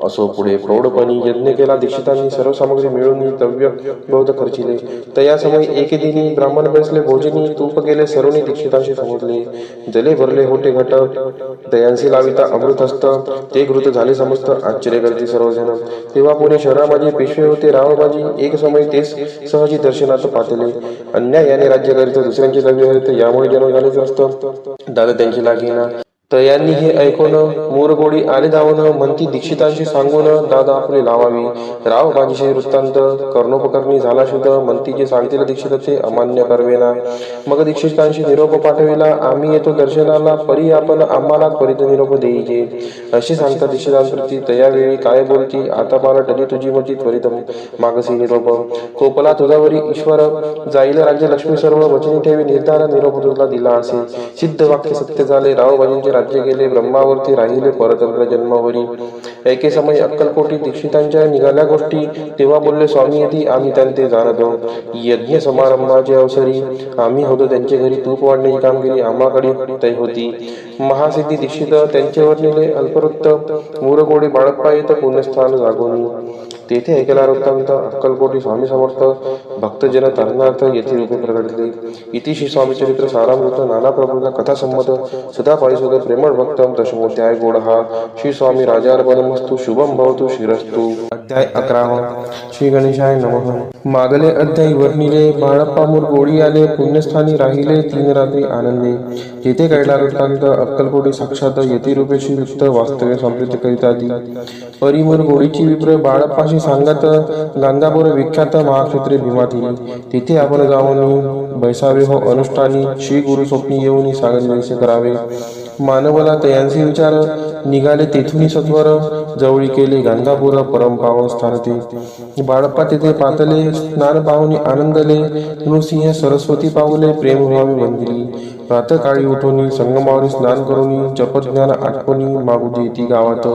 [SPEAKER 2] असो पुढे प्रौढपणी यज्ञ केला दीक्षितांनी. सर्व सामग्री मिळून द्रव्य बहुत खर्चिले. तया समय एके दिनी ब्राह्मण बसले भोजनी. तूप गेले सर्वनी दीक्षितांशी समजले. जले भरले होते घट दयांसी लाविता अमृत हस्त. ते घृत झाले समस्त आश्चर्य करते सर्वजण. तेव्हा पुणे शहरामध्ये पेशवे होते रावबाजी. एक समय तेच सहजी दर्शनात पातले. अन्यायाने राज्य करीत दुसऱ्यांचे द्रव्य हरित यामुळे जन्म झालेच असतं. दादा त्यांची लागेना. तयांनी हे ऐकून मोरगोडी आले धावून. म्हणती दीक्षितांशी सांगून दादा आपले लावावी. रावबाजीचे वृत्तांत कर्णोपकरणी झाला शुद्ध. म्हणती जे सांगतील दीक्षिताचे अमान्य करवेना. मग दीक्षितांशी निरोप पाठविला. आम्ही येतो दर्शनाला परी आपण आम्हाला त्वरित निरोप देईजे. असे सांगता दीक्षितांप्रती तयावेळी काय बोलती. आता मला टली तुझी मती त्वरित मागसी निरोप. कोपला तुझावरी ईश्वर जाईल राज्य लक्ष्मी सर्व. वचनी ठेवी निर्धार निरोप तुला दिला असे. सिद्ध वाक्य सत्य झाले. रावबाजींचे राज्य गेले ब्रह्मावरती राहिले परतंत्र जन्मावरी. एके समय अक्कलकोटी दीक्षितांच्या निघाल्या गोष्टी. तेव्हा बोलले स्वामी येती आम्ही त्यांचे जाणतो. यज्ञ समारंभाचे अवसरी आम्ही होतो त्यांच्या घरी. तूप वाढण्याची कामगिरी आम्हाकडे तै होती. महासिद्धी दीक्षित त्यांच्यावर नेले अल्पवृत्त. मोरगोडी बाळप्पा येत पुण्यस्थान जागोनी. तेथे ऐकला वृत्तांत अक्कलकोटी स्वामी समर्थ भक्तजन तरणार्थ येथे रूपे प्रगटले. इति श्री स्वामी चरित्र सारामृत नाना प्रभूचा कथा संमत सदा पारिसोद प्रेमळ भक्तम दशमोध्याय गोडहा. श्री स्वामी राजार्पणमस्तु शुभम भवतु श्रीरस्तु. अध्याय 11. श्री गणेशाय नमः. मागले अध्याय वर्णिले. बाळप्पा मोरगोडी आले पुण्यस्थानी राहिले 3 रात्री आनंदे. तेथे घडला वृत्तांत अक्कलकोटी साक्षात येथे रूपे श्रीयुक्त वास्तव्य संप्रीत करीत आधी. परी मोरगोडीची विप्र बाळप्पाशी सांगत गांधापूर विख्यात महाक्षेत्रे भीमाती. तेथे आपण जाऊन बैसावे हो अनुष्ठानी. श्री गुरु स्वप्नी येऊन सांगितले कसे करावे. मानवला तयांचे विचार निघाले तेथून सत्वर. जवळी केले गांधापूर परम पावन स्थान ते. बाळप्पा तेथे पातले स्नान पाहुनी आनंदले. नृसिंह सरस्वती पावले प्रेम व्हावी वंदिली. प्रातकाळी उठोनी संगमावरी स्नान करूनी. जपज्ञान आठवणी मागू देती गावात.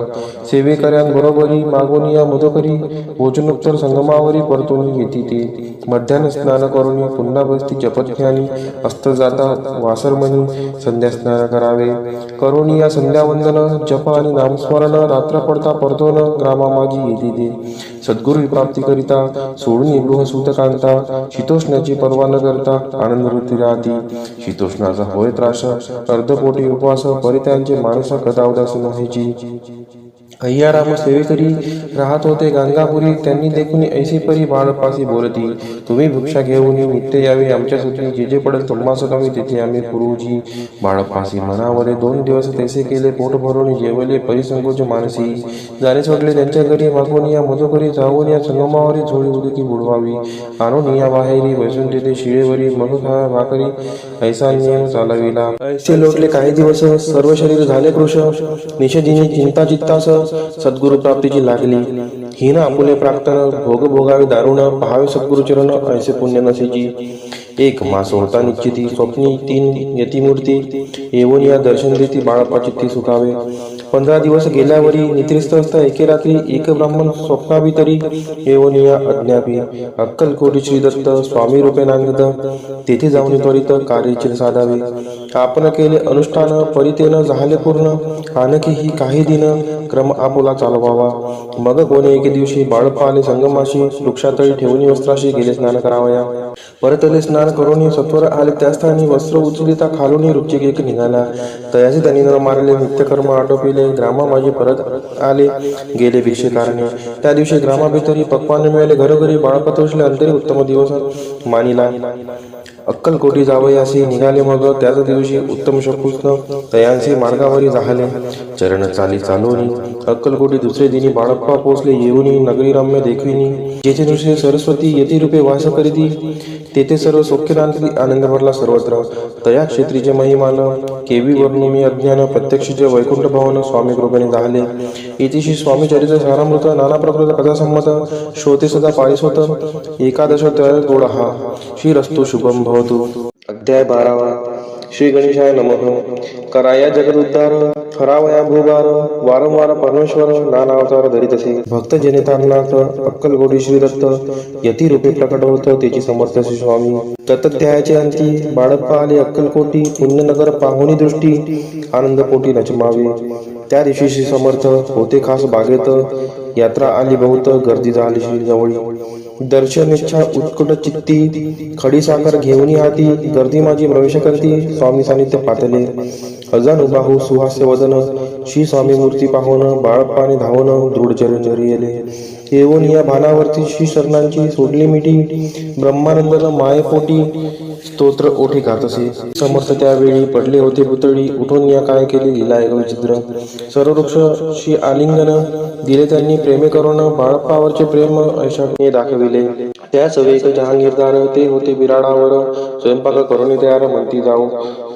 [SPEAKER 2] सेवेकऱ्यांबरोबरी मागोनी या मधोकरी. भोजनोत्तर संगमावरी परतोनी येती ते. मध्यान्ह स्नान करूनी पुन्हा बसती जपज्ञानी. अस्त जाता वासरमणी संध्या स्नान करावे. करूनी या संध्यावंदन जप आणि नामस्मरण. रात्र पडता परतोन ग्रामा माझी येती ते. सद्गुरु प्राप्तीकरिता सोडून गृह सूत कांता शीतोष्णाची पर्वा न करता आनंद वृत्ती राहती शीतोष्णाचा होय त्रास अर्धपोटी उपवास परित्यांचे माणसा कदावदास नव्हायची अय्याराम सेवेकरी राहत होते गंगापुरी त्यांनी देखून ऐसी परी बाळपासी बोलती तुम्ही भिक्षा घेऊन नित्य यावे आमच्या सुटी जे जे पडेल तुम्हास कमी तिथे आम्ही पुरुजी बाळपासी मनावरे 2 दिवस तैसे केले पोट भरून जेवले परिसंकोच मानसी जाणे सोडले त्यांच्या घरी मागून या मधुकरी जाऊन या संगमावरी झोळी उदकी बुडवावी आणून या बाहेरी बसून तिथे शिळेवरी मग खा भाकरी ऐसा नियम चालविला ऐसे लोटले काही दिवस सर्व शरीर झाले कृश निषेधीने चिंता चित्तास सद्गुरु प्राप्तीची लागली हिन आपुले प्रार्थना भोग भोगावे दारुण पहावे सद्गुरु चरण ऐसे पुण्य नसेची 1 मास होता निश्चिती स्वप्नी 3 यतिमूर्ती येऊन या दर्शन देती बाळप्पा चित्ती सुखावे 15 दिवस गेल्यावरी निद्रिस्त असता एके रात्री एक ब्राह्मण स्वप्नाभितरी येऊन या अज्ञापी अक्कलकोटी श्री दत्त स्वामी रूपे नांगत तेथे जाऊन त्वरित कार्याचे साधावे आपण केले अनुष्ठान परितेन झाले पूर्ण आणखी ही काही दिन क्रम आपुला चालवावा मग कोणी एके दिवशी बाळप्पा आले संगमाशी वृक्षातळी ठेवून वस्त्राशी गेले स्नान करावया परतले स्नान करून सत्वर आले त्या स्थानी वस्त्र उचलिता खालून रुचिक एक निघाला तयाचे त्यांनी न मारले नित्यकर्म आटोपिले ग्रामा माझी परत आले गेले भिक्षेकारणे त्या दिवशी ग्रामाभितरी पक्वान मिळाले घरोघरी बाळप्पा तोषले अंतरी उत्तम दिवस मानिला अक्कलकोटी जावयासी निघाले मग त्याच दिवशी उत्तम शकुस्न तयांसी मार्गावरी झाले चरण चाली चालवणी अक्कलकोटी दुसरे दिनी बाळप्पा पोचले येऊनी नगरी रम्य देखविनी जेथे दुसरे सरस्वती यती रूपे वास करीती तेथे सर्व सौख्यदांतरी आनंद भरला सर्वत्र तया क्षेत्रीचे महिमान केवी वर्णुमी अज्ञान प्रत्यक्षीचे वैकुंठ भवन स्वामी कृपेने झाले इतिशी स्वामी चरित्र सारामृत नाना प्रकृत कथा संमत श्रोते सदा पारिसोत एकादश तोडा हा श्रीरस्तु शुभम भवतु अध्याय 12 श्री गणेशाय नमः कराया जगदुद्धार हरावया भूभार वारंवार परमेश्वर नाना अवतार धरीतसे भक्त जनितांनाथ अक्कलकोटी श्री दत्त यती रूपे प्रकट होत त्याची समर्थ श्री स्वामी तत्ध्यायाचे अंती बाळप्पा आले अक्कलकोटी पुण्यनगर पाहुणी दृष्टी आनंदपोटी नचमावे त्या दिवशी श्री समर्थ होते खास बागेत यात्रा आली बहुत गर्दी झाली श्री जवळी दर्शन इच्छा उत्कट चित्ती खडी साखर घेऊन हाती गर्दी माझी प्रवेश करती स्वामी सानिध्य पातले अजान उबाहू सुहास्य वदन श्री स्वामी मूर्ती पाहून बाळप्पाने धावून दृढ चरण येले येऊन या भानावरती श्री शरणांची सोडली मिठी ब्रह्मानंद मायेपोटी स्तोत्र ओठी गातसे समर्थ त्यावेळी पडले होते पुतळी उठून या काय केले लीला विचित्र सर्व वृक्ष श्री आलिंगन दिले त्यांनी प्रेमे करून बाळप्पावरचे प्रेम ऐशाने दाखविले त्याच वेग जहांगीरदार ते होते बिराडावर स्वयंपाक करून तयार म्हणती जाऊ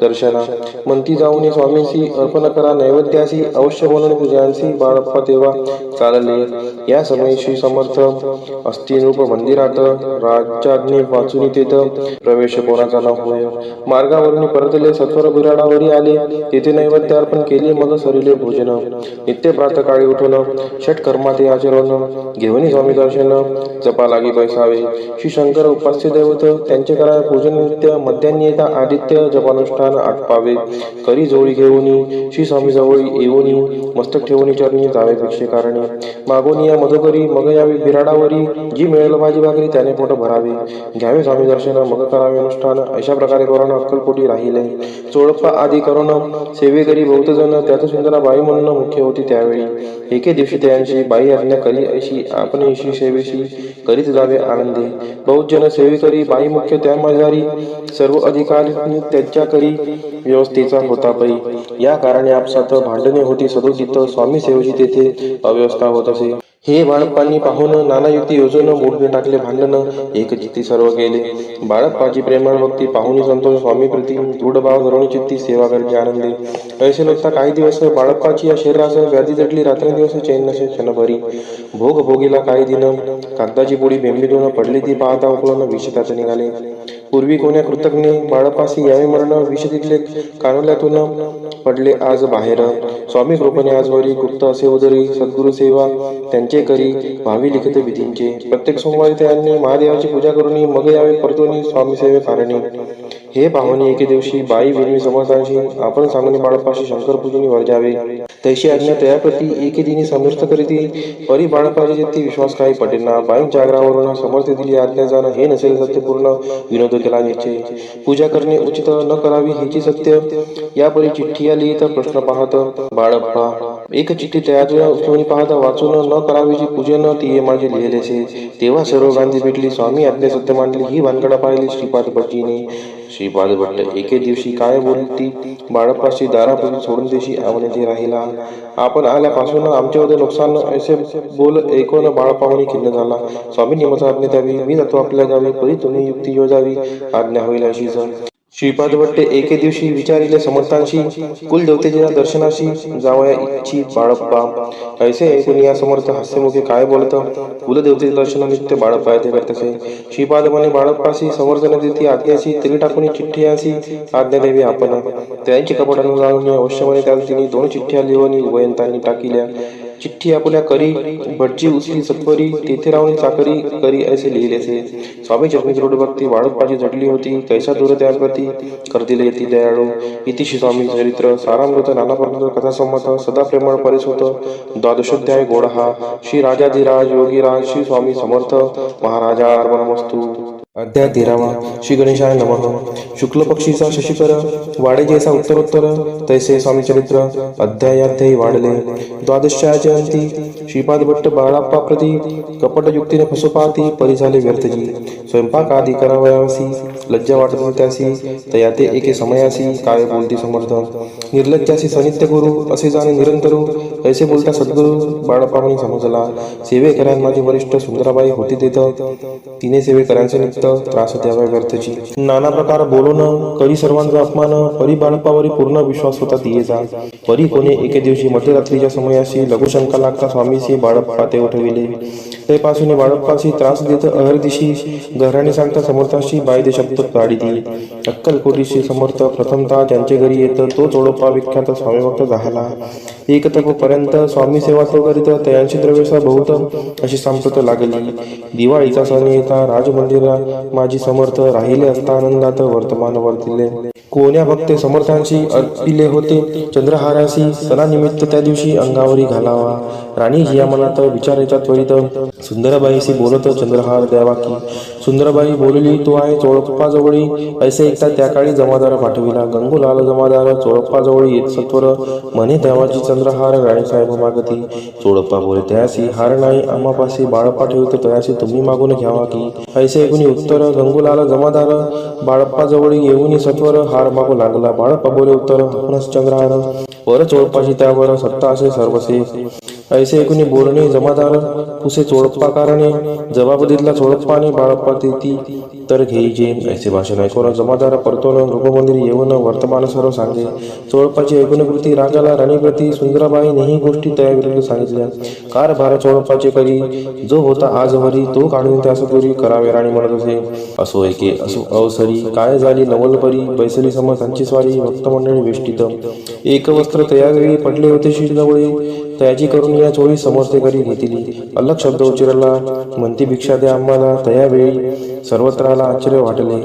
[SPEAKER 2] दर्शना म्हणती जाऊन स्वामींशी अर्पण करा नैवेद्यासी अवश्य बोलून पूजांशी बाळप्पा तेव्हा चालले या समयी श्री समर्थ अस्थिरूप मंदिरात राज्याज्ञे वाचून तेथ प्रवेश कोणाचा न होय मार्गावरून परतले सत्वर बिराडावरी आले तेथे नैवेद्य अर्पण केले मग सरिले भोजन नित्य प्रातःकाळी उठून षट कर्माते आचरण घेऊन स्वामी दर्शन जपा लागी बैसावे श्री शंकर उपास्य देवत त्यांचे करा पूजन नित्य मध्यान्नी येता आदित्य जपानुष्ठान आटपावे करी जोळी घेऊन श्री स्वामी जवळ येऊन मस्तक ठेवून चरणी जावे भिक्षेकारणे मागून या मधुकरी मग यावे बिराडावरी जी मिळेल भाजी भाकरी त्याने पोट भरावे घ्यावे स्वामी दर्शन मग करावे अनुष्ठान अशा प्रकारे करून अक्कलकोटी राहिले चोळप्पा आदी करून सेवेकरी बहुत जण त्यात सुंदरा बाई म्हणून मुख्य होती त्यावेळी एके दिवशी त्यांची बाई आज्ञा करी अशी आपण ईशी सेवेशी करीत जावे आनंदी बहुत जन सेवेकरी बाई मुख्य त्या माझारी सर्व अधिकार त्यांच्या करी व्यवस्थेचा होता पै या कारणे आपसात भांडणे होती सदोदित स्वामी सेवेची तेथे अव्यवस्था होत असे हे बाळप्पांनी पाहून नाना युक्ती योजून मोडून टाकले भांडण एक चित्ती सर्व केले बाळप्पाची प्रेमळ भक्ती पाहून संतोष स्वामी प्रति दृढ भाव धरून चित्ती सेवा करते आनंदी ऐसे लोकता काही दिवस बाळप्पाची या शरीरास व्याधी जटली रात्रंदिवस चैन नसे क्षणभरी भोग भोगीला काही दिन कागदाची पोळी बेंबीतून पडली ती पाहता उकळून विष त्यात निघाले पूर्वी कोण्या कृतज्ञ बाळप्पासी यावे मरण विष तिथले कानोल्यातून पडले आज बाहेर स्वामी कृपेने आजवरी गुप्त असे उदरी सद्गुरु सेवा त्यांच्या त्यांचे करी भावी लिखित विधींचे. प्रत्येक सोमवारी त्यांनी महादेवाची पूजा करून मग यावे परतून स्वामी सेवे कारणी. हे पाहुणे एके दिवशी बाई विनवी समर्थांशी आपण सांगणे बाळप्पाशी शंकर पूजनी वर जावे. तैशी आज्ञा तयाप्रती एके दिनी समर्थ करीती परी बाळप्पाची जेथे विश्वास काही पटेना. बाईंच्या आग्रहावरून समर्थ दिली आज्ञा जाणं हे नसेल सत्यपूर्ण विनोद केला निश्चय. पूजा करणे उचित न करावी हेची सत्य. यापरी चिठ्ठी आली तर प्रश्न पाहत बाळप्पा एक चिठ्ठी तयार उचलून पाहता वाचून न करावीची पूजन ती माझे लिहिलेसे. तेव्हा सर्व गांधी भेटली स्वामी आज्ञा सत्य मांडली. ही भानगडा पाहिली श्रीपाद भटजीने. श्रीपाद भट्ट एके दिवशी काय बोलती बाळप्पाशी दारापासून सोडून देशी आवण्याची राहिला. आपण आल्यापासून आमच्यामध्ये नुकसान असे बोल ऐकून बाळप्पाहून खिन्न झाला. स्वामींनी माझा आज्ञा द्यावी. मी जातो आपल्या गावी परी तुम्ही युक्ती योजावी आज्ञा होईल अशीच. श्रीपाद भट्टे एके दिवशी विचारिले समर्थांशी कुलदेवतेच्या दर्शनाशी जावया इच्छी बाळप्पा. ऐसे ऐकून या समर्थ हास्यमुखे काय बोलत कुलदेवतेचे दर्शन नित्य बाळप्पा येथे करतसे. श्रीपाद म्हणे बाळप्पाशी समर्थन देती आज्ञाशी तरी टाकून चिठ्ठी अशी आज्ञा द्यावी आपण. त्यांची कपटानं जाणून अवश्य म्हणे त्याला तिने 2 चिठ्ठ्या लिहून वयंतांनी टाकिल्या. चिठ्ठी आपल्या करी भटजी उचली सत्वरी तेथे राहून चाकरी करी असे लिहिलेसे. स्वामी चरणी दृढ भक्ती बाळप्पाची झडली होती. कैसा दूर त्याप्रती करतील येती दयाळू. इतिशी स्वामी चरित्र सारामृत नानापर्यंत कथा संमत सदा प्रेमळ परिसुत. 12ोध्याय गोड हा. श्री राजाधिराज योगीराज श्री स्वामी समर्थ महाराजा अर्पणमस्तु. अध्याय 13वा. श्री गणेशाय नमः. शुक्ल पक्षीचा शशिकर वाडे जैसा उत्तरोत्तर तैसे स्वामी चरित्र अध्यायाध्यायी वाढले. 12च्या जयंती श्रीपाद भट्ट बाळप्पा प्रती कपटयुक्तीने फसोपाती परी झाले व्यर्थजी. स्वयंपाक आदी करावयासी लज्जा वाटत त्यासी तया ते एके समयासी काय बोलती समर्थ. निर्लज्जासी सनित्य गुरु असे जाणे निरंतरू ऐसे बोलता सद्गुरु बाळप्पाने समजला. सेवेकऱ्यां माझे वरिष्ठ सुंदराबाई होती तेथ तिने सेवेकऱ्यांचे नित्य त्रास द्यावा व्यर्थची. नाना प्रकार बोलून करी सर्वांचा अपमान परी बाळप्पावरी पूर्ण विश्वास होता तियेचा. परी कोणे एके दिवशी मध्यरात्रीच्या समयाशी लघुशंका लागता स्वामीशी बाळप्पा ते उठविले. तेपासून बाळप्पाशी त्रास देत अहर्दिशी घराने सांगता समर्थाशी बाई दे शब्द काढिती. अक्कलकोटीशी समर्थ प्रथमतः त्यांचे घरी येत तो चोडप्पा विख्यात स्वामीभक्त झाला. एक तपपर्यंत स्वामी सेवा तो करीत तयांशी द्रव्यसा बहुत अशी सांप्रत लागली. दिवाळीचा सण येता राजमंदिरा माझी समर्थ राहिले असता आनंदात वर्तमान वर्तिले. कोण्या भक्ते समर्थांशी अर्पिले होते चंद्रहाराशी सणानिमित्त त्या दिवशी अंगावरी घालावा. राणी या मनात विचारायच्या त्वरित सुंदरबाईशी बोलत चंद्रहार द्यावा की. सुंदरबाई बोलली तो आहे चोळप्पाजवळी. ऐसे एकदा त्या काळी जमादार पाठविला. गंगूलाल जमादार चोळप्पाजवळी येत सत्वर म्हणे देवाची चंद्रहार राणीसाहेब मागती. चोळप्पा बोले तयासी हार नाही आम्हापाशी बाळप्पा ठेवतो तयासी तुम्ही मागून घ्यावा की. ऐसे ऐकून उत्तर गंगूलाल जमादार बाळप्पाजवळी येऊन सत्वर हार मागू लागला. बाळप्पा बोले उत्तर आपणच चंद्रहार वर चोळप्पाची त्यावर सत्ता असे सर्वसे. ऐसे ऐकून बोलणे जमादार पुसे चोळप्पा कारणे जबाब दिला चोळप्पाने बाळप्पा तेती तर घेईजे. ऐसे भाषण ऐकून जमादार परतोन रूपमंदिर येऊन वर्तमान सर्व सांगे. चोळप्पाची ऐकून कृती रागाला राणीप्रती सुंदराबाईनेही गोष्टी तयार सांगितल्या. कारभार चोळप्पाचे करी जो होता आजवरी तो काढून त्यास पुरी करावे राणी म्हणत असे. असो एके असो अवसरी काय झाली नवलपरी बैसली समर्थांची स्वारी भक्तमंडळी वेष्टित. एक वस्त्र तयावेळी पडले होते शिरजवळी तयाची करून या चोळी समर्थे करी घेतली. अलग शब्द उच्चारला म्हणती भिक्षा द्या आम्हाला. तयावेळी सर्वत्राला आश्चर्य वाटले.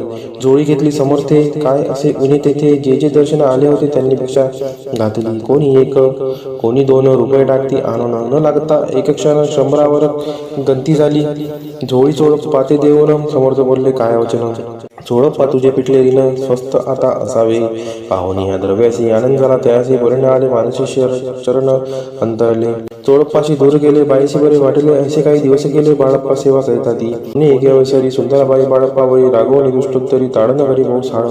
[SPEAKER 2] जोळी घेतली समर्थे काय असे उन्हे तेथे जे जे दर्शन आले होते त्यांनी भिक्षा घातली. कोणी 1 कोणी 2 रुपये टाकती आणून न लागता एक क्षण शंभरावर गंती झाली. झोळी चोळप्पा ते देऊन समर्थ बोलले काय वचन. चोळप्पा तुझे पिटले ऋण स्वस्त आता असावे. पाहुणी ह्या द्रव्याशी आनंद झाला तयाशी बरणे आले मानसी चरण अंतरले. चोळप्पाशी दूर गेले बाईशी बरे वाटले. असे काही दिवस गेले बाळप्पा सेवा करीता ती. एके अवसरी सुंदराबाई बाळप्पावरी रागवणी दुष्टोत्तरी ताडन करी भाऊ साळ.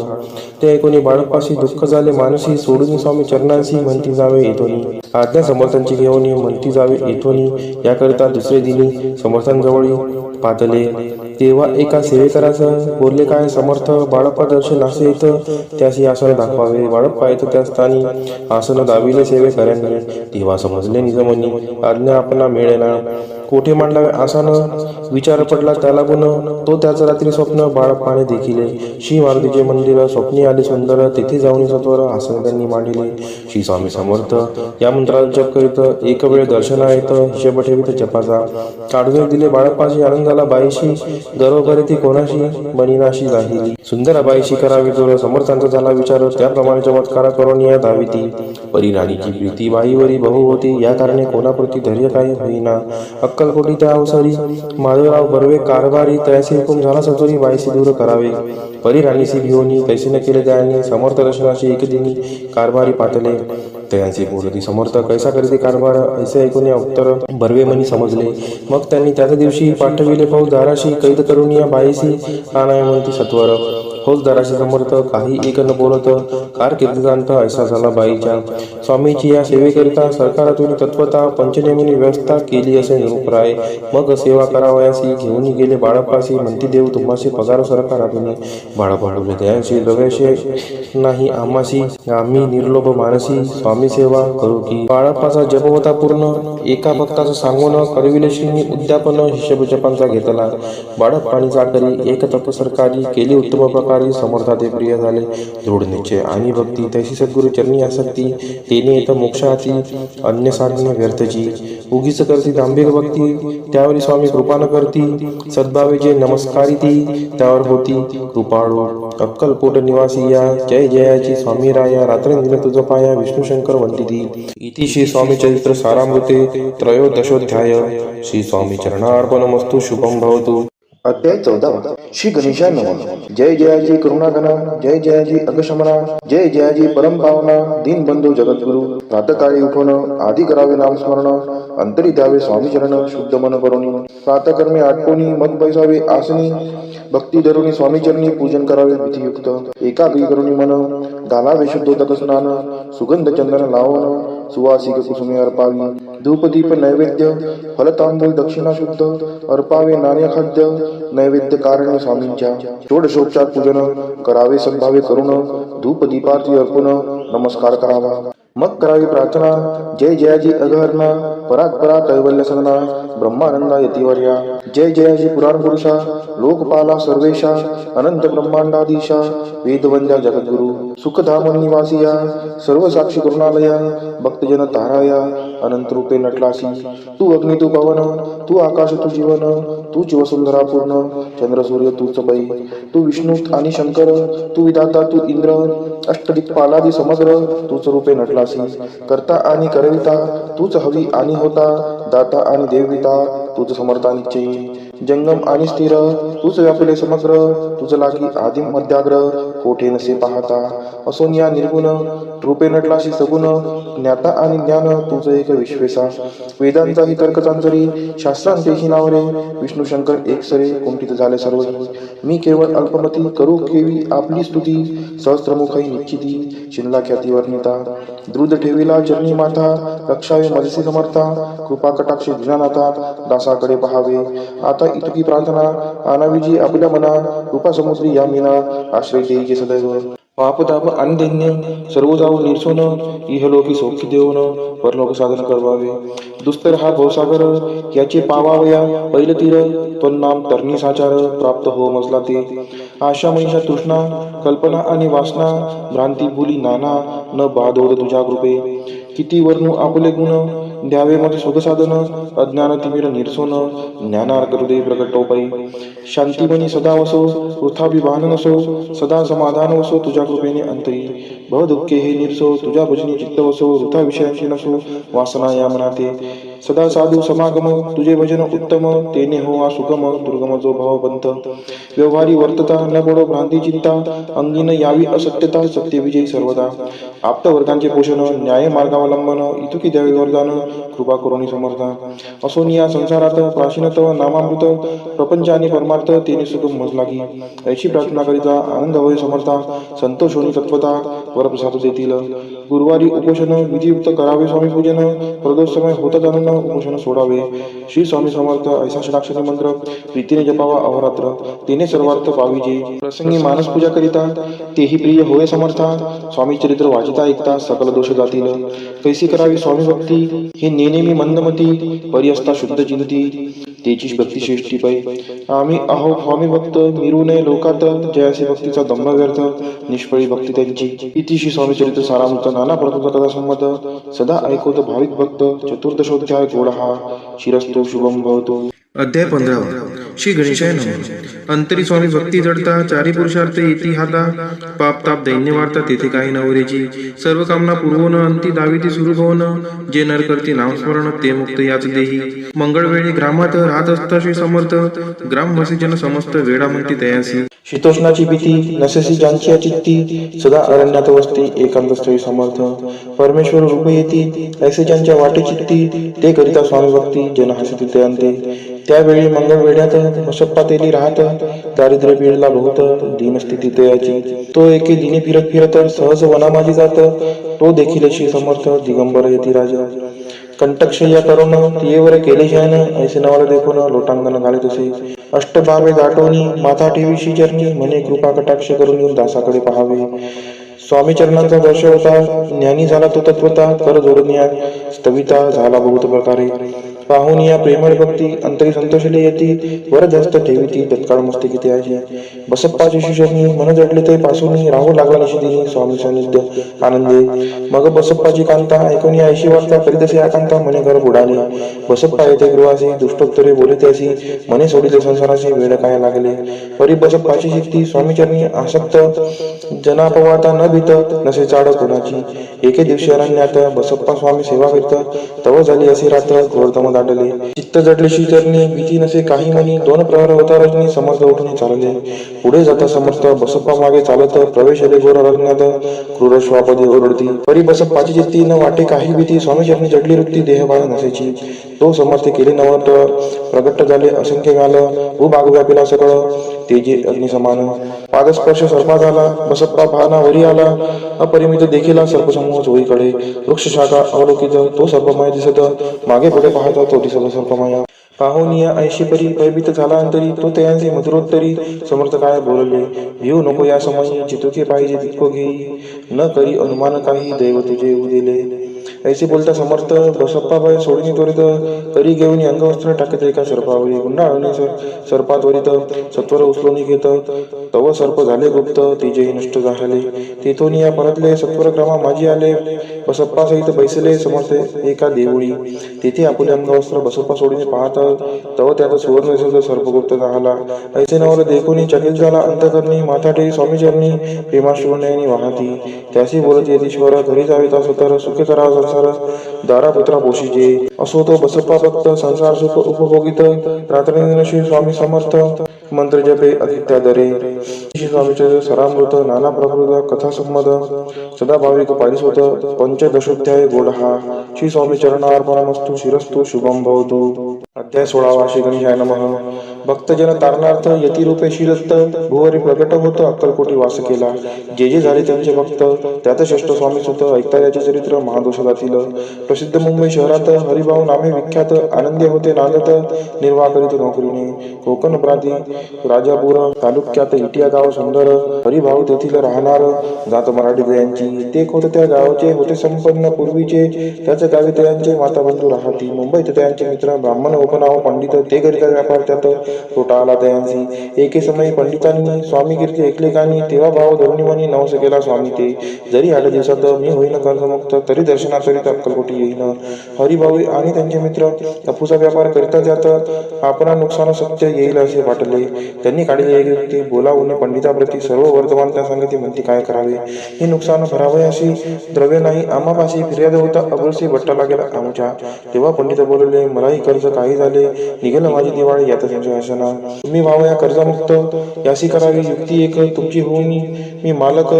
[SPEAKER 2] ते ऐकून बाळप्पाशी दुःख झाले मानसी सोडून स्वामी चरणांशी म्हणती जावे येथोनी. आज्ञा समर्थांची घेऊन म्हणती जावे येथोनी. याकरिता दुसरे दिनी समर्थांजवळी पातले. तेव्हा एका सेवेकराचं बोलले काय समर्थ बाळप्पा दर्शन असे येतं त्याशी आसन दाखवावे. बाळप्पा येतं त्या स्थानी आसन दाविले सेवेकऱ्यांनी. तेव्हा समजले निजमनी आज्ञा आपणा मिळेना. कोठे मांडावे आसन विचार पडला त्याला गुण. तो त्याचं रात्री स्वप्न बाळप्पाने देखिले. श्री मारुतीचे मंदिर स्वप्नी आले सुंदर. तेथे जाऊन सत्वर आसन त्यांनी मांडिले. श्री स्वामी समर्थ या मंत्राचा जप करीत एक वेळ दर्शना येत हिशेब ठेवीत जपाचा. काढून दिले बाळप्पाशी आनंदाला बाईशी. गर्व करे ती कोणाशी बनिनाशी राहिली. सुंदर बाईशी करावी जोर समर्थांचा झाला विचार. त्याप्रमाणे चमत्कार करून या धाविती. परी राणीची प्रीती बाईवरी बहु होती. या कारणे कोणाप्रती धैर्य काही होईना. अक्कलकोटी त्या अवसरी माधवराव बर्वे कारभारी तयासी हुकुम झाला सत्वरी बाईशी दूर करावे. परी राणीसी भिवनी तैसे न केले त्यांनी. समर्थ दर्शनाशी एक दिनी कारभारी पाठले. तयांचे बोलती समर्थ कैसा करीते कारभार ऐसे ऐकून या उत्तर बर्वे मनी समजले. मग त्यांनी त्याच दिवशी पाठविले फौजदाराशी. कैद करून या बाईसी आणाय म्हणती सत्वर. फौजदाराशी समर्थ काही एक न बोलत कारकिर्दीदांत ऐसा झाला बाईच्या. स्वामीची या सेवेकरिता सरकारातून तत्वता पंचनेमीने व्यवस्था केली असे निरुपराय. मग सेवा करावयासी घेऊन गेले बाळप्पाशी. म्हणती देव तुम्हाशी पगार सरकारातून. बाळप्पा बोलले दयाशी द्रव्याशे नाही आम्हाशी. आम्ही निर्लोभ मानसी स्वामी सेवा करू की. बाळप्पाचा जप होता पूर्ण. एका भक्ताचं सांगून करविले श्रीनी उद्यापन. हिशेब जपांचा घेतला. बाळप्पानी चाकरी एक तप सरकारी केली उत्तम प्रकारे. समर्था ते प्रिय झाले. दृढ निश्चय आणि भक्ती तैसी सद्गुरु चरणी आसक्ती. तेने येत मोक्षाती अन्य साधने व्यर्थची. उगीच करती दांभिक भक्ती त्यावरी स्वामी कृपा न करती. सद्भावे जे नमस्कारी ती त्यावर होती कृपाळू. अक्कलकोट निवासी या जय जयाची स्वामी राया. रात्रंदिन तुझ पाया विष्णू शंकर वंदिती. इति श्री स्वामी चरित्र सारामृते त्रयोदशोध्याय. श्री स्वामी चरणार्पणमस्तु. शुभम भवतु.
[SPEAKER 1] अध्याय 14. श्री गणेशाय नमः. जय जयाजी करुणागणा. जय जयाजी अगशमना. जय जयाजी परम पावना. दीनबंधू जगद्गुरु. प्रातकाळी उठून आधी करावे नामस्मरण. अंतरी द्यावे स्वामी चरण शुद्ध मन करुणी. प्रातकर्मे आटोनी मग बैसावे आसनी. भक्ती धरुणी स्वामी चरणी पूजन करावे विधियुक्त. एकाग्री करुणी मन घालावे शुद्धोदक स्नान. सुगंध चंदन लावण सुवासिक कुसुमे अर्पावी. धूपदीप नैवेद्य फलतांबूल दक्षिणा शुद्ध अर्पावे. नाणे खाद्य नैवेद्य कारणे स्वामींच्या. षोडशोपचार पूजन करावे सद्भावे करुण. धूपदीपार्थी अर्पण नमस्कार करावा. मग करावी प्रार्थना. जय जयाजी अगहरणा. परात्परा कैवल्य सदना. ब्रह्मानंदा यतिवर्या. जय जयाजी पुराण पुरुषा. लोकपाला सर्वेशा. अनंत ब्रह्मांडाधीशा. वेदवंद्या जगद्गुरु. सुखधाम निवासिया. सर्व साक्षी करुणालया. भक्तजन ताराया. अनंत रूपे नटलासी. तू अग्नी तू पवन. तू आकाश तू जीवन. तूच वसुंधरा पूर्ण. चंद्र सूर्य तूच पै. तू विष्णू आणि शंकर. तू विधाता तू इंद्र. अष्टदिक्पालादी समग्र तूच रूपे नटलासी. करता आणि करविता तूच हवी आणि होता. दाता आणि देविता तूच समर्था निश्चयी. जंगम आणि स्थिर तूच व्यापले समग्र. तुझ लागी आदिम मध्याग्र कोठे नसे पाहता. असोनिया निर्गुण रूपे नटलाशी सगुण. ज्ञाता आणि ज्ञान तुझ एक विश्वेसा. वेदांचाही तर्क चांचरी शास्त्रांतेही नावरे. विष्णू शंकर एक सरे कुंठित झाले सर्व. मी केवळ अल्पमती करू केवी आपली स्तुती. सहस्त्रमुखई निश्चिती शिनला ख्याती वर्णिता. द्रुत ठेविला चरणी माथा. रक्षावे मजसी समर्था. कृपा कटाक्षी दिनानाथा दासाकडे पहावे. आता इतकी प्रार्थना आणावी जी आपल्या मना. कृपा समुद्री या मीना आश्रय देईचे सदैव. पापताप आणि दैन्य सर्व जाऊ निर्सोन. इहलोकी सौख्य देऊन परलोक साधन करवावे. दुस्तर हा भवसागर याचे पावावया पैल तीर. त्वन्नाम तरणी साचार प्राप्त हो मजला ते. आशा मनीषा तृष्णा कल्पना आणि वासना. भ्रांती भूली नाना न बाधोद तुझ्या कृपे. किती वर्णू आपले गुण द्यावे मग सुख साधन. अज्ञान तिमिर निरसोन ज्ञानार्क हृदय प्रकटोपै. शांतीमनी सदा वसो वृथा विभान नसो. सदा समाधान वसो तुझ्या कृपेने अंतरी. भव दुःखे हे निरसो तुझ्या भजनी चित्त वसो. वृथा विषयांची नसो वासना या मनाते. सदा साधू समागम तुझे भजन उत्तम. तेने हो आ सुगम दुर्गम जो भवपंथ. व्यवहारी वर्तता न पडो भ्रांती चिंता. अंगीन यावी असत्यता सत्य विजयी सर्वदा. आप्तवर्गांचे पोषण न्याय मार्गावलंबन. इतुकी द्यावे वरदान
[SPEAKER 2] कृपा करुणी समर्था. असोनी या संसारात प्राचीनत नामामृत प्रपंच आणि परमार्थ तेने सुगम मजला की. ऐशी प्रार्थना करिता आनंद होय समर्था. संतोष होणी तत्वता वरप्रसाद देतील. गुरुवारी उपोषण विधियुक्त करावे स्वामी पूजन. प्रदोष समय होता जाणून उपोषण सोडावे. श्री स्वामी समर्थ ऐसा षडाक्षरी मंत्र प्रीतीने जपावा अहोरात्र. तेने सर्वार्थ पाविजे. प्रसंगी मानस पूजा करिता तेही प्रिय होय समर्था. स्वामी चरित्र वाचिता ऐकता सकल दोष जातील. कैसी करावी स्वामी भक्ती हे नेनेमी मंदमती. परिअस्ता शुद्ध चिंती तेची भक्ती श्रेष्ठी पै. आम्ही आहो स्वामी भक्त मिरू नये लोकात. जयासी भक्तीचा दंभ व्यर्थ निष्फळी भक्ती त्यांची. इतिशी स्वामी चरित्र सारामृत नाना प्रकृत कथा संमत. सदा ऐकवत भाविक भक्त चतुर्दशोध्याय गोड हा. शिरस्तो शुभम भवतो.
[SPEAKER 3] अध्याय 15. श्री गणेशाय नमः. अंतरी स्वामी भक्ती जडता चारी पुरुषार्थ येती हाता. पाप ताप दैन्य वार्ता तेथे काही नवरेची. सर्व कामना पूर्वोन अंती दाविती सुरू होऊन. जे नर करती नामस्मरण ते मुक्त याच देही. मंगळवेळी ग्रामात राहत असता श्री समर्थ. ग्रामवासी जन समस्त वेळा म्हणती तयासी.
[SPEAKER 2] शीतोष्णाची भीती नसेसी ज्यांची अचित्ती. सदा अरण्यात वसती एकांत स्थळी समर्थ. परमेश्वर रूप येती ऐसे ज्यांच्या वाटे चित्ती. ते करिता स्वामी भक्ती जन हसती ते अंते. त्यावेळी मंगळ वेड्यात बसप्पा तेली राहत. दारिद्र्य पीडला बहुत दीनस्थिती तयाची. तो एके दिनी फिरत फिरत सहज वनामाजी जात. तो देखील श्री समर्थ दिगंबर येती राजा. कंटकशय्या करून तियेवर केले शयन. ऐसे नवाला देखून लोटांगण घाले तसे. अष्टभावे दाटोनी माथा ठेवीशी चरणी. म्हणे कृपा कटाक्ष करून दासाकडे पहावे. स्वामी चरणांचा दर्श होता. ज्ञानी झाला तो तत्वता. कर जोडण्या स्तविता झाला बहुत प्रकारे. पाहून या प्रेमळ भक्ती अंतरी संतोषले येती. वर जास्त ठेवीती तत्काळ मस्ती त्याची. बसप्पाची शिष्यनी मन जडले ते पासून राहू लागला निशिदिनी स्वामी सानिध्य आनंदे. मग बसप्पाची कांता ऐकून ऐशी वार्ता करीतसे आकांता. म्हणे घर बुडाले. बसप्पा येथे गृहासी दुष्टोत्तरे बोले त्यासी. मने सोडिले संसाराशी वेळ काय लागले. परी बसप्पाची शिक्ती स्वामीचरणी आसक्त. जनापवाता न भीत नसे चाड कोणाची. एके दिवशी अरण्यात बसप्पा स्वामी सेवा करीत. तव झाली असे रात्र घोरतम दाटले. चित्त जडले श्रीचरणी भीती नसे काही म्हणी. दोन प्रहर होता रजनी समर्थ उठून चालले. पुढे जाता समर्थ बसप्पा मागे चालत. प्रवेशले घोर अरण्यात क्रूर श्वापदे ओरडती. परी बसप्पाची चित्ती न वाटे काही भीती. स्वामीचरणी जडली वृत्ती देहबाळ नसेची. तो समर्थ केले नवत प्रगट झाले असंख्य गाल. भूभाग व्यापिला सकळ तेजे अग्नि समान. पादस्पर्श सर्पा झाला. बसप्पा पाहना वरी आला. अपरिमित देखील सर्पसमूह चोहीकडे. वृक्ष शाखा अवलोकित तो सर्पमय दिसत. मागे पुढे पाहता तो दिसत सर्पमय. पाहून या ऐशी परी भयभीत झाला अंतरी. तो तयांचे मधुरोत्तरी. समर्थ काय बोलले भिऊ नको या समयी. चितुके पाहिजे तितको घेई. न करी अनुमान काही दैव तुझे येऊ दिले. ऐसे बोलता समर्थ बसप्पा भय सोडणी त्वरित. करी घेऊन अंगवस्त्र टाकत एका सर्पावरी. गुंडाळणे सर्पात त्वरित सत्वर उचलून घेत. तव सर्प झाले गुप्त तेजेही नष्ट झाले. तेथून या परतले सत्वर क्रमा माझी आले. बसप्पा सहित बैसले समर्थ एका देवळी. तेथे आपले अंगवस्त्र बसप्पा सोडीने पाहत. तव त्यात सुवर्ण सर्पगुप्त झाला. ऐसे नवल देखून चकित झाला अंतकरणी. माथा ठेवी स्वामीचरणी प्रेमाश्रुनयनी वाहती. त्याशी बोलत येतीश्वर घरी जावे तास तर सुखे करा संसार. दारापुत्रा पोषीजे. असो तो बसप्पा भक्त संसार सुख उपभोगित. रात्रंदिन श्री स्वामी समर्थ मंत्र जपे अतित्यादरे. श्री स्वामीचे सरामृत नाना प्रकृत कथा संमत. सदा भाविक पारिसोत पंचदशोध्याय गोड हा. श्री स्वामी चरणार्पणमस्तु. शिरस्तु शुभम भवतु. अध्याय 16. श्री गणेशाय नमः. भक्तजन तारणार्थ यतिरूपे श्रीदत्त. भुवरी प्रगट होत अक्कलकोटी वास केला. जे जे झाले त्यांचे भक्त त्यात श्रेष्ठ स्वामी सुत. ऐकता याचे चरित्र महादोष जातील. प्रसिद्ध मुंबई शहरात हरिभाऊ नामे विख्यात. आनंदी होते नांदत निर्वाह करीत नोकरीने. कोकण प्रांती राजापूर तालुक्यात इटिया गाव सुंदर. हरिभाऊ तेथील राहणार. जात मराठी दयांची. ते होत त्या गावाचे होते संपन्न पूर्वीचे. त्याच गावी त्यांचे माताबंधू राहती. मुंबईत त्यांचे मित्र ब्राह्मण उपनाव पंडित. ते करिता व्यापार त्यात तोटा आला त्यांची. एके समयी पंडितांनी स्वामी कीर्ती ऐकले कानी. तेव्हा भाव धरुणीमनी नवस केला स्वामी ते. जरी आल्या दिवसात मी होईन कर्जमुक्त. तरी दर्शनाकरिता अक्कलकोटी येईन. हरिभाऊ आणि त्यांचे मित्र तपूचा व्यापार करिता त्यात. आपणा नुकसान सत्य येईल असे वाटले. त्यांनी काढले एक युक्ती. बोलावून पंडिताप्रती सर्व वर्तमान त्या सांगती म्हणती काय करावे. हे नुकसान भरावे अशी द्रव्य नाही आम्हापाशी. फिर्याद होता अब्रुसी बट्टा लागेल आमच्या. तेव्हा पंडित बोलले मलाही कर्ज काही झाले. निघेल माझी दिवाळी यात संशय दर्शना. तुम्ही व्हावया कर्जमुक्त यासी करावी युक्ती एक. तुमची होऊन मी मालक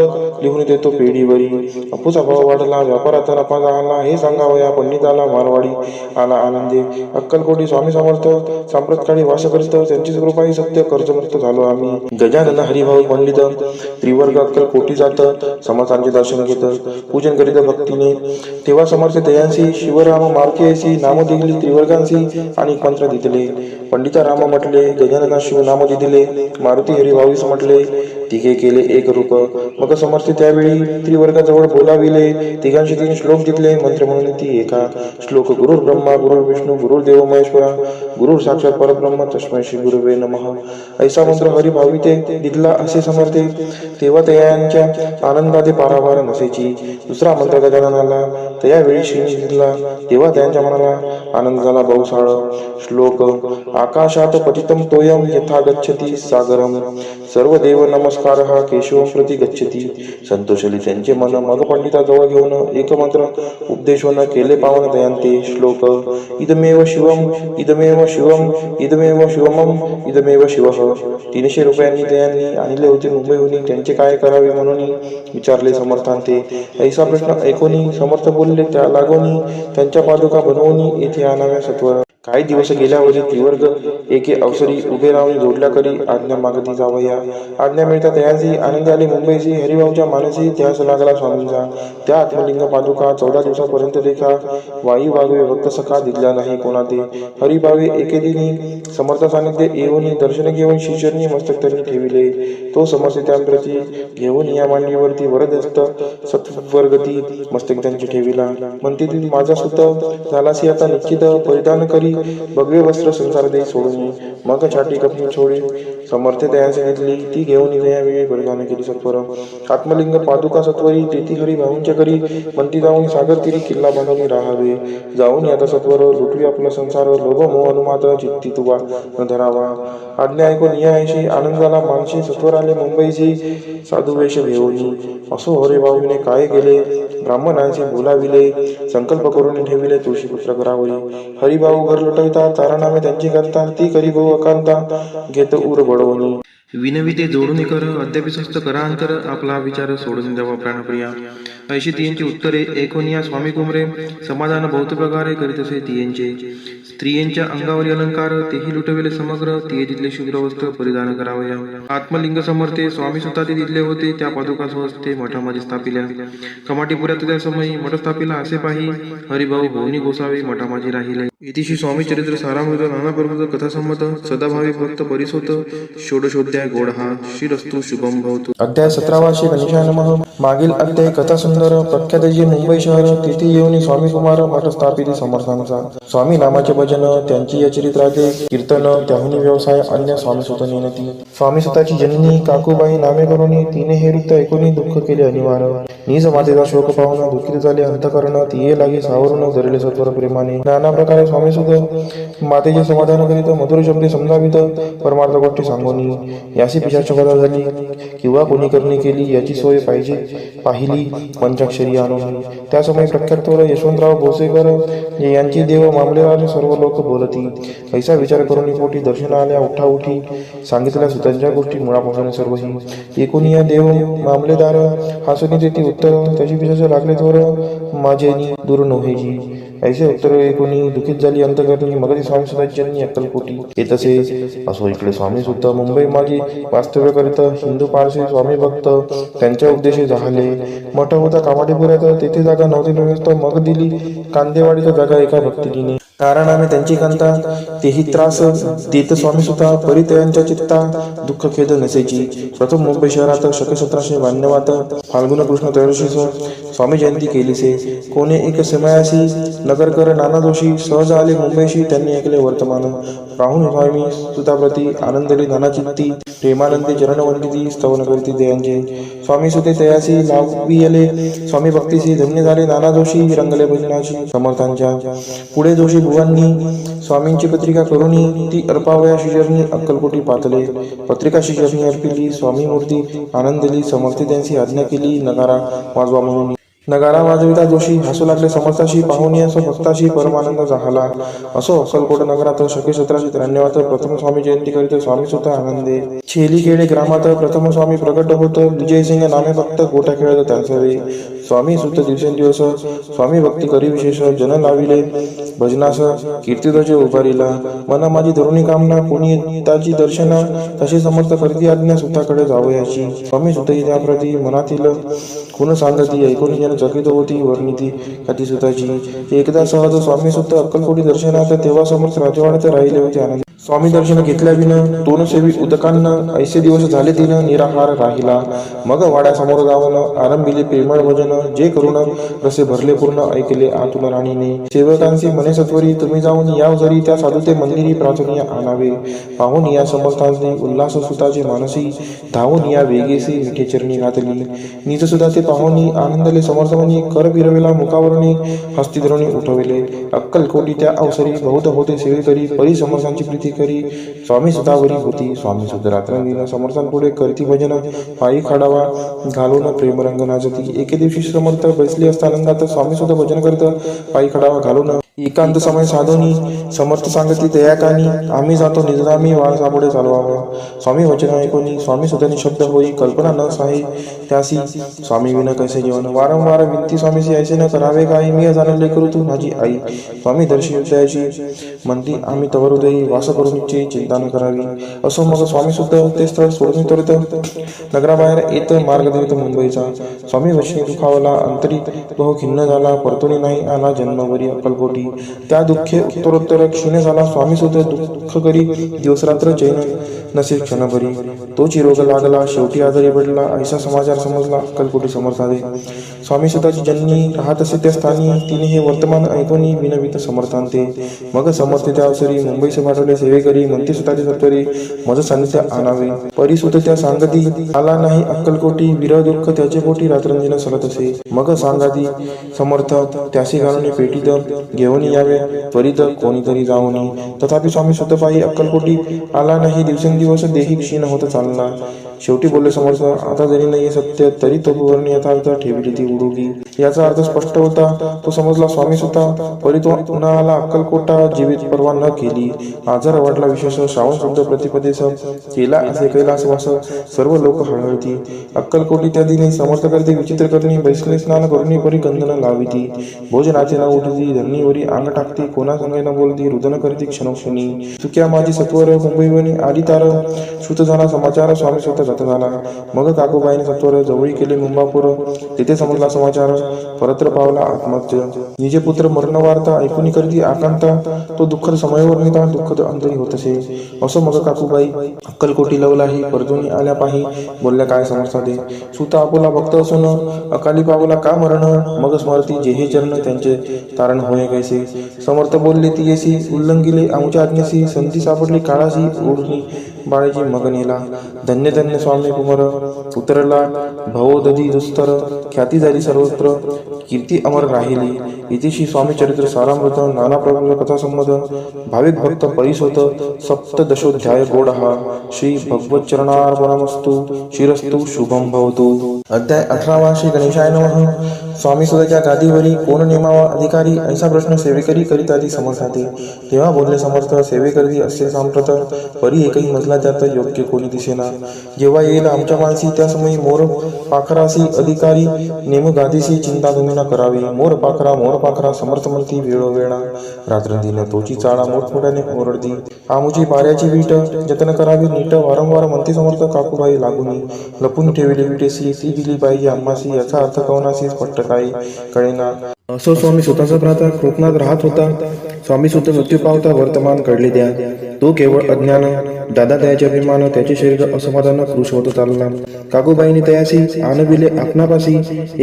[SPEAKER 2] लिहून देतो पेढीवरी. अपूचा भाव वाढला व्यापाराचा नफा झाला हे सांगावया पंडिताला मारवाडी आला आनंदे. अक्कलकोटी स्वामी समर्थ सांप्रतकाळी वास करत त्यांचीच कृपाही सत्य कर्जमुक्त झालो आम्ही. गजानन हरिभाऊ पंडित त्रिवर्ग अक्कलकोटी जात समर्थांचे दर्शन घेत पूजन करीत भक्तीने. तेव्हा समर्थ दयांसी शिवराम मारुतीयसी नाम दिली त्रिवर्गांसी आणि मंत्र दिले. पंडिता राम म्हटले गजानना शिव नाम दिले. मारुती हरिभाऊस म्हटले तिघे केले एक रूप. मग समर्थ त्यावेळी त्रिवर्गाजवळ बोलाविले. तिघांशी 3 श्लोक दिले मंत्र म्हणून ती एका. श्लोक गुरुर् ब्रह्मा गुरुर् विष्णू गुरुर्देव महेश्वरा गुरुर साक्षात परब्रह्म तस्मै श्री गुरुवे नमः. ऐसा मंत्र हरिभाविते दिला असे समर्थे. तेव्हा तयांच्या आनंदाते पारावार नसेची. दुसरा मंत्र गजाननाला त्यावेळी श्रीनी दिला. तेव्हा त्यांच्या मनाला आनंद झाला बहुसाळ. श्लोक आकाशात पतितं तोयम यथा गच्छति सागरम सर्व देव नमस्कार हा केशवं प्रति गच्छति. संतोषली त्यांचे मन. मग पंडिताजवळ घेऊन एक मंत्र उपदेशवन केले पावन दयांते. श्लोक इदमेव शिवम इदमेव शिवम इदमेव शिवमम इदमेव शिवः. 300 रुपयांनी दयांनी आणले होते मुंबईहून. त्यांचे काय करावे म्हणून विचारले समर्थांते. ऐसा प्रश्न ऐकून समर्थ बोलले त्या लागोनी त्यांच्या पादुका बनवून येथे आणाव्या सत्वर. काही दिवस गेल्यावरी त्रिवर्ग एके अवसरी उभे राहून जोडल्या करी आज्ञा मागती जावया. आज्ञा मिळता तयांसी आनंद आले मुंबईची. हरिभाऊच्या मानसी ध्यास लागला स्वामींचा. त्या आत्मलिंग पादुका 14 दिवसापर्यंत देखा. वायू वागवे भक्त सखा दिसला नाही कोणा ते. हरिभावे एके दिनी समर्थ सानिध्य येऊन दर्शन घेऊन शिष्यांनी मस्तक त्यांनी ठेविले. तो समर्थ त्यांप्रती घेऊन या मांडीवरती वरदस्त सत्वर्गती मस्तक त्यांची ठेविला. म्हणते ती माझा सुत झालासी आता निश्चित. परिधान करी भगवे वस्त्र संसार दे सोडून. मग छाटी कपी छोडी समर्थ दयांची घेतली. ती घेऊन यावेळी परिधान केली सत्वर. आत्मलिंग पादुका सत्वरी तेथी हरिभाऊंच्या करी. म्हणती जाऊन सागर तीरी किल्ला बांधून राहावे. जाऊन आता सत्वर लुटवी आपला संसार. लोभ मोह अनुमात चित्ती तुवा न धरावा. आज्ञा ऐकून यायशी आनंद झाला मानशी. सत्वर आले मुंबईची साधू वेश घेऊन. असो हरिभाऊने काय केले ब्राह्मणांशी बोलाविले. संकल्प करून ठेविले तुळशीपुत्र घरावरी. हरिभाऊ घर लुटविता तारानामे त्यांची करता. ती करी भाऊ अकांता घेत उर बडवणी.
[SPEAKER 3] विनविते जोडून कर अद्याप स्वस्त करा अंतर. आपला विचार सोडून द्यावा प्राणप्रिया. ऐशी तियांची उत्तरे ऐकून या स्वामी कुमरे. समाधान बहुत प्रकारे करीत असे तियांचे. स्त्रियांच्या अंगावरील अलंकार तेही लुटविले समग्र. तिये तिथले शुभ्र वस्त्र परिधान करावया. आत्मलिंग समर्थे स्वामी सुद्धा ते दिले होते. त्या पादुका स्वस्ते मठामध्ये स्थापिल्या. कमाटीपुऱ्यात त्या समयी मठ स्थापिला असे पाही. हरिभाऊ भवनी गोसावे मठामाजी राहिले. इतिशी स्वामी चरित्र सारामृत नाना प्रभूत कथासंमत सदाभावी भक्त परिसोत षोडशोध्याय गोड हा. श्रीरस्तु शुभम भवतु.
[SPEAKER 2] अध्याय 17 श्री गणेशाय नमः. मागील अध्याय कथा सुंदर. प्रख्यात जे मुंबई शहर तेथे येऊन स्वामी कुमार मठ स्थापित समर्थांचा. स्वामी नामाचे भजन त्यांची या चरित्राचे कीर्तन त्याहुनी व्यवसाय अन्य स्वामी सुत नेनती. स्वामी सुताची जननी काकूबाई नामे करून तिने हे वृत्त ऐकून दुःख केले अनिवार्य. निज मातेचा शोक पाहून दुःखित झाले अंतकरण. तिये लागे सावरून धरले सत्वर प्रेमाने. नाना प्रकारे स्वामी सुत मातेचे समाधान करीत मधुर शब्दे समजावित परमार्थ गोष्टी सांगून. यासी पिशाच कथा झाली किंवा कोणी करणी केली याची सोय पाहिजे पाहिली पंचाक्षरी आणून. त्या समय प्रख्यात यशवंतराव भोसेकर यांची देव मामलेदार सर्व लोक बोलती. ऐसा विचार करून पोटी दर्शन आल्या उठाउठी सांगितल्या सुतांच्या गोष्टी मुळापासून सर्वही. एकूण या देव मामलेदार हासुनी देती उत्तर. तशी पिशाच लागले थोर माझेनी दूर नव्हेजी. ऐसे उत्तर ऐकून दुखित झाली अंतकरणी. मगधी स्वामी सुतांची अक्कलकोटी येत असे. असो इकडे स्वामी सुद्धा मुंबई माझी वास्तव्य करीत. हिंदू पारसी स्वामी भक्त त्यांच्या उपदेशी झाले. मठ होता कामाटीपुऱ्यात. तेथे जागा नव्हती व्यवस्था. मग दिली कांदेवाडीचा जागा एका भक्तिकीने. कारण आम्ही त्यांची कांता तेही त्रास देत स्वामी सुद्धा परितयांच्या चित्ता दुःख खेद नसेची. प्रथम मुंबई शहरात शके 1792 फाल्गुन कृष्ण त्रयोदशी स्वामी जयंती केलीसे. कोणे एक समयासी नगरकर नाना जोशी सहज आले मुंबईशी. त्यांनी ऐकले वर्तमान. राहून स्वामी सुताप्रती आनंदली नाना चित्ती प्रेमानंदी चरणवंदिती स्तवन करीती दयांचे. स्वामी सुते तयासी लाविले. स्वामी भक्तीसी धन्य झाले नाना जोशी. रंगले भजनाशी समर्थांच्या. पुढे जोशी बुवांनी स्वामींची पत्रिका करून ती अर्पावया शिशरनी अक्कलकोटी पातले. पत्रिका शिशरनी अर्पिली. स्वामी मूर्ती आनंदली. समर्थ त्यांची आज्ञा केली नगारा वाजवा म्हणून. नगारा वाजविता जोशी हसू लागले. समर्थाशी पाहुणी असो भक्ताशी परमानंद झाला. असो अक्कलकोट नगरात शके 1793 प्रथम स्वामी जयंती करीत स्वामी सुद्धा आनंदे. छेलीखेडे ग्रामात प्रथम स्वामी प्रकट होत. विजयसिंग नामे भक्त गोट्या खेळत त्यांचे स्वामी सुत दिवसेंदिवस स्वामी भक्ती करी विशेष जन लाविले भजनास कीर्तिध्वज उभारिला. मना माझी धरुणी कामना कोणी ताची दर्शना तशी समर्थ करती आज्ञा सुताकडे जावयाची. स्वामी सुतही त्याप्रती मनातील खुन सांगती ऐकून जन चकित होती वर्णिती कधी सुताची. एकदा सहज स्वामी सुत अक्कलकोटी दर्शनात तेव्हा समर्थ राजवाड्यात राहिले होते. आनंद स्वामी दर्शन घेतल्याविन तोन सेवी उदकांना ऐसे दिवस झाले दिन निराहार राहिला. मग वाड्यासमोर जाऊन आरंभिले प्रेमळ भजन जे करून रसे भरले पूर्ण ऐकले आतुन राणीने. सेवकांचे मने सत्वरी तुम्ही जाऊन या जरी त्या साधुते मंदिरी प्राचुर्य आणावे. पाहून या समर्थांनी उल्हास सुताचे मानसी धावून या वेगेसी विठे चरणी घातली. निज सुद्धा ते पाहुणी आनंदले समर्थमनी कर फिरविला मुखावरणी हस्ती धरुणी उठविले. अक्कलकोटी त्या अवसरी बहुत होते सेवेकरी परी समर्थांची प्रीती करी स्वामी सुतावरी होती. स्वामी सुत रात्रंदिन समर्थांपुढे करती भजन पायी खडावा घालून प्रेमरंग नाचती. एके दिवशी समर्थ बसले असता आनंदात स्वामी सुद्धा भजन करत पायी खडावा घालून एकांत समय साधुनी समर्थ सांगती दयाकानी आम्ही जातो निजनामी वाळसापुढे चालवावा. स्वामी वचन ऐकूनी स्वामी सुद्धा निशब्द होई कल्पना न साही त्यासी स्वामी विन कैसे जीवन. वारंवार विनती स्वामीसी ऐसे न करावे काही मी जाणले करू तू माझी आई. स्वामी दर्शन द्यायची म्हणती आम्ही तवर हृदयी वास करून इच्छे चिंता न करावी. असो मग स्वामी सुद्धा ते स्थळ सोडून त्वरित नगराबाहेर येत मार्ग धरित मुंबईचा. स्वामी वचनी दुखावला अंतरी बहु खिन्न झाला परतुनी नाही आला जन्मभरी अक्कलकोटी. त्या दुःखे उत्तरोत्तर क्षीण झाला. स्वामी सुद्धा दुःख करी दिवसरात्र चैन नसे क्षणभरी. तोची रोग लागला शेवटी आजारी पडला ऐसा समाचार समजला अक्कलकोटी समर्थादे. स्वामी सुताची जननी राहत असे त्या स्थानी तिने हे वर्तमान ऐकूनी विनवित समर्थांते. मग समर्थ त्या अवसरी मुंबईस पाठवले सेवेकरी म्हणते सुताचे सत्वरी मज सानिध्य आणावे. परिसुत त्या सांगती आला नाही अक्कलकोटी विरह दुःख त्याचे पोटी रात्रंदिन सलत असे. मग सांगाती समर्थ त्यासी घालून पेटीत घेऊन यावे त्वरित कोणीतरी जाऊन. तथापि स्वामी स्वतःपायी अक्कलकोटी आला नाही दिवसेंदिवस देही क्षीण होत चालला. शेवटी बोलले समर्थ आता जरी नाही सत्य तरी तो वर्णी यथार्थ ठेवली ती उडुगी. याचा अर्थ स्पष्ट होता तो समजला स्वामी सुद्धा परी तो पुन्हा आला अक्कलकोटा जीवित परवा न केली. आजार वाटला विशेष श्रावण शुद्ध प्रतिपदेश केला असे कैलास वास सर्व लोक हळहळती. अक्कलकोटी त्या दिनी समर्थ करते विचित्र करणी बैसले स्नान करुणी परी गंधन लाविती. भोजनाचे न उठती धरणीवरी अंग टाकते कोणा संगे न बोलती रुदन करती क्षणोक्षणी. चुक्या माझी सत्वर मुंबईवनी आली तार श्रुत झाला समाचार स्वामी स्वतः गत झाला. मग काकूबाईने सत्वर जवळी केले मुंबापूर तिथे समजला समाचार परत्र पावला आत्महत्य. निजे पुत्र मरण वार्ता ऐकूनी करती आकांता तो दुःखद समयवर्णिता दुःखद अंतरी होत असे. असं मग काकूबाई अक्कलकोटी लवलाही परतुनी आल्या पाही बोलल्या काय समर्थादे. सुता आपुला भक्त असून अकाली पावला का मरण मग स्मरती जेहे चरण त्यांचे तारण होय कैसे. समर्थ बोलले ती येसी उल्लंघिले आमच्या आज्ञेसी संधी सापडली काळाशी ओढणी बाळेची मग नेला. धन्य धन्य स्वामी कुमार उतरला भवोदधी दुस्तर ख्याती झाली सर्वत्र कीर्ती अमर राहिली. इतिशी स्वामी चरित्र सारामृत नाना प्रबंध कथा संमत भाविक भक्त परिसोत सप्तदशोध्याय गोड हा. श्री भगवत चरणार्पणमस्तु शिरस्तु शुभम भवतु. अध्याय 18 श्री गणेशाय नमः. स्वामी सुद्धाच्या गादीवरी कोण नेमावा अधिकारी ऐसा प्रश्न सेवेकरी करीत आधी समर्थाते. तेव्हा बोलले समर्थ सेवेकरी असे सांप्रत परी एकही मजला त्यात योग्य कोणी दिसेना. जेव्हा येईल आमच्या माणसी त्या समयी मोर पाखरासी अधिकारी नेम गादीसी चिंता तुम्ही न करावी. मोर पाखरा समर्थ म्हणती वेळोवेळा रात्रंदिन तोची चाळा मोठमोठ्याने ओरडती. आमुची पाऱ्याची वीट जतन करावी नीट वारंवार म्हणते समर्थ काकूबाई लागुनी. लपून ठेवली विटेसी ती दिली पाहिजे आम्हासी याचा अर्थ कवनासी स्पष्ट काही कळेना. असो स्वामी स्वतःचा भ्राता कृपनाथ राहत होता. स्वामी सुद्धा मृत्यू पावता वर्तमान कळले द्या. तो केवळ अज्ञान दादा त्याचे अभिमान त्याचे शरीर असमाधान कृश होत चालला. काकूबाईने तयासी आणविले आपणापासी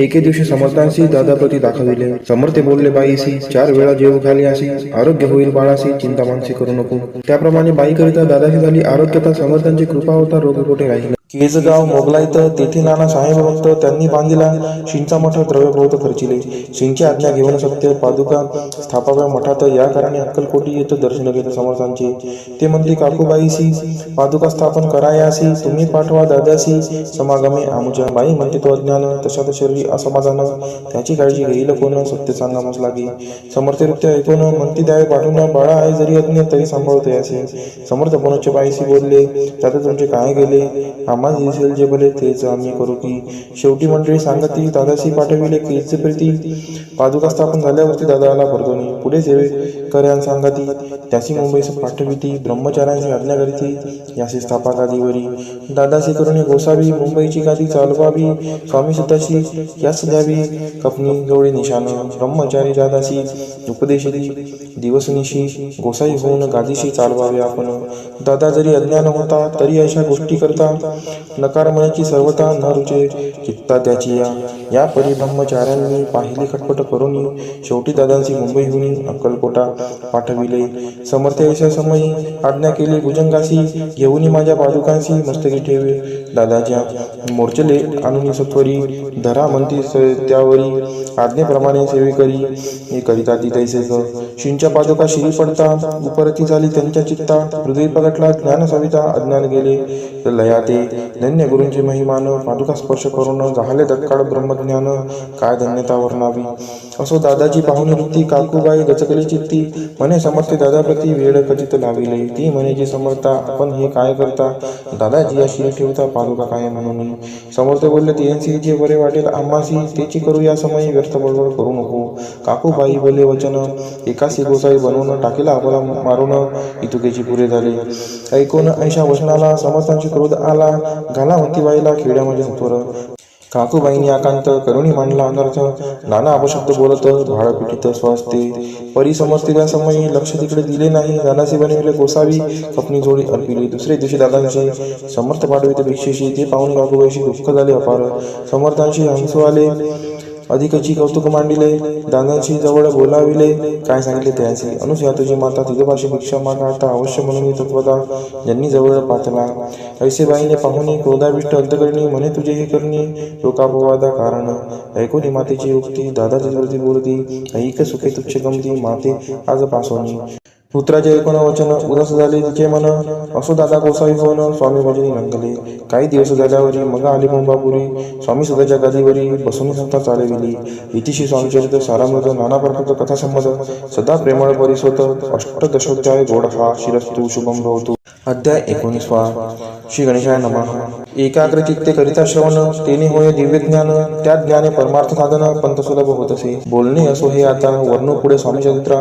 [SPEAKER 2] एके दिवशी समर्थांशी दादाप्रती दाखविले. समर्थ बोलले बाईसी 4 वेळा जेव खाली असी आरोग्य होईल बाळासी चिंता मानसी करू नको. त्याप्रमाणे बाई करिता दादाशी झाली आरोग्यता समर्थांची कृपा होता रोगपोटे राहिला. केजगाव मोगलाईत तेथे नाना साहेब भक्त त्यांनी बांधिला शिंचा मठ द्रव्य बहुत खर्चिले. शिंची आज्ञा घेऊन सत्य पादुका स्थापाव्या मठात या कारणे अक्कलकोटी येत दर्शन घेत समर्थांचे. ते म्हणते काकूबाईसी पादुका स्थापन करायासी तुम्ही पाठवा दादासी समागमे आमुच्या. बाई म्हणते तो अज्ञान तशात शरीर असमाधान त्याची काळजी घेईल कोण सत्य सांगामच लागे. समर्थरित्या ऐकून म्हणती द्यावे पाठवून बाळा आहे जरी अज्ञ तरी सांभाळते असे. समर्थ पुनच्च बाईसी बोलले त्यात तुमचे काय गेले आम्हाला दिसेल जे भले तेच आम्ही करू की. शेवटी मंडळी सांगती दादाशी पाठविले केच प्रीती. पादुका स्थापन झाल्यावरती दादाला परतोनी पुढे सेवे कर्यान सांगती त्याची मुंबईस पाठविती ब्रह्मचार्यांची आज्ञा करीती याची स्थापा गादीवरी. दादाशी करुणी गोसावी मुंबईची गादी चालवावी स्वामी सुताशी यास द्यावी कपनी जोडी निशान. ब्रह्मचारी दादाशी उपदेशी दिवसनिशी गोसाई होऊन गादीशी चालवावे आपण. दादा जरी अज्ञान होता तरी अशा गोष्टी करता नकार मनाची सर्वता न रुचे चित्ता त्याची या परी ब्रह्मचार्यांनी पाहिली खटपट करून शेवटी दादांची मुंबईहून अक्कलकोटा पाठविले. समर्थेच्या समयी आज्ञा केली भुजंगासी घेऊन माझ्या पादुकांशी मस्तकी ठेवे. दादाच्या मोर्चले आणून सत्वरी धरा म्हणती त्यावरी आज्ञेप्रमाणे सेवे करी करिता ती तैसे शिंच्या पादुका शिरी पडता उपरती झाली त्यांच्या चित्ता. हृदय प्रगटला ज्ञान सविता अज्ञान गेले लयाते धन्य गुरूंचे महिमान. पादुका स्पर्श करून झाले तत्काळ ब्रह्मज्ञान काय धन्यता वर्णावी. असो दादाची पाहुणी वृत्ती काकूबाई गचकली चित्ती. म्हणे समर्थ दादाप्रती वेळ खचित लाविले. ती म्हणे जे समर्था आपण हे काय करता दादाजी या शिरी ठेवता पादुका काय म्हणून. समर्थ बोलले त्यांची जे बरे वाटेल आम्हासी तेची करू या समयी व्यर्थ बडबड करू नको. काकूबाई बोले वचन एकासी गोसाई बनवून टाकीला आपला मारून इतुकेची पुरे झाले. ऐकून ऐशा वचनाला समर्थांची क्रोध आला घाला म्हणती बाईला खेड्यामध्ये सत्वर. काकूबाईंनी आकांत करुणी मांडला अनर्थ नाना अपशब्द बोलत भाळ पिटीत स्वस्ते. परी समर्थिल्या समयी लक्ष तिकडे दिले नाही. दादाशी बनविले गोसावी कपनी जोडी अर्पिली. दुसरे दिवशी दादांशी समर्थ पाठवित भिक्षेशी. ते पाहून काकूबाईशी दुःख झाले अपार. समर्थांशी हंसू आले अधिकची कौतुक मांडिले. दादांशी जवळ बोलाविले काय सांगितले त्याची. अनुसया तुझी माता तिजपाशी भिक्षा मागाता अवश्य म्हणून तत्वता ज्यांनी जवळ पातला. ऐसे बाईने पाहुणी क्रोधाविष्ट अंतकरणी म्हणे तुझे हे करणी लोकापवादा कारण. ऐकून मातेची युक्ती दादा तिजवरती बोलती ऐक सुखे तुच्छ गमती माते आज पासोनी. पुत्राचे ऐकून वचन उदास झाले तिचे मन. असो दादा गोसावी होऊन स्वामी भजनी रंगले. काही दिवस झाल्यावरी मग आली मुंबापुरी. स्वामी सुधाच्या गादीवरी बसून संस्था चालविली. इतिशी स्वामीचरित्र सारामृत नाना प्रकारचा कथा संमत सदा प्रेमळ परिसोत. अष्टदशोध्याय गोड हा शिरस्तु शुभम भवतु. अध्याय 19. श्री गणेशाय नमः. एकाग्र चित्ते करिता श्रवण तेने होय दिव्य ज्ञान. त्या ज्ञाने परमार्थ साधन पंत सुलभ होत असे. बोलणे असो हे आता वर्णू पुढे स्वामी चरित्र.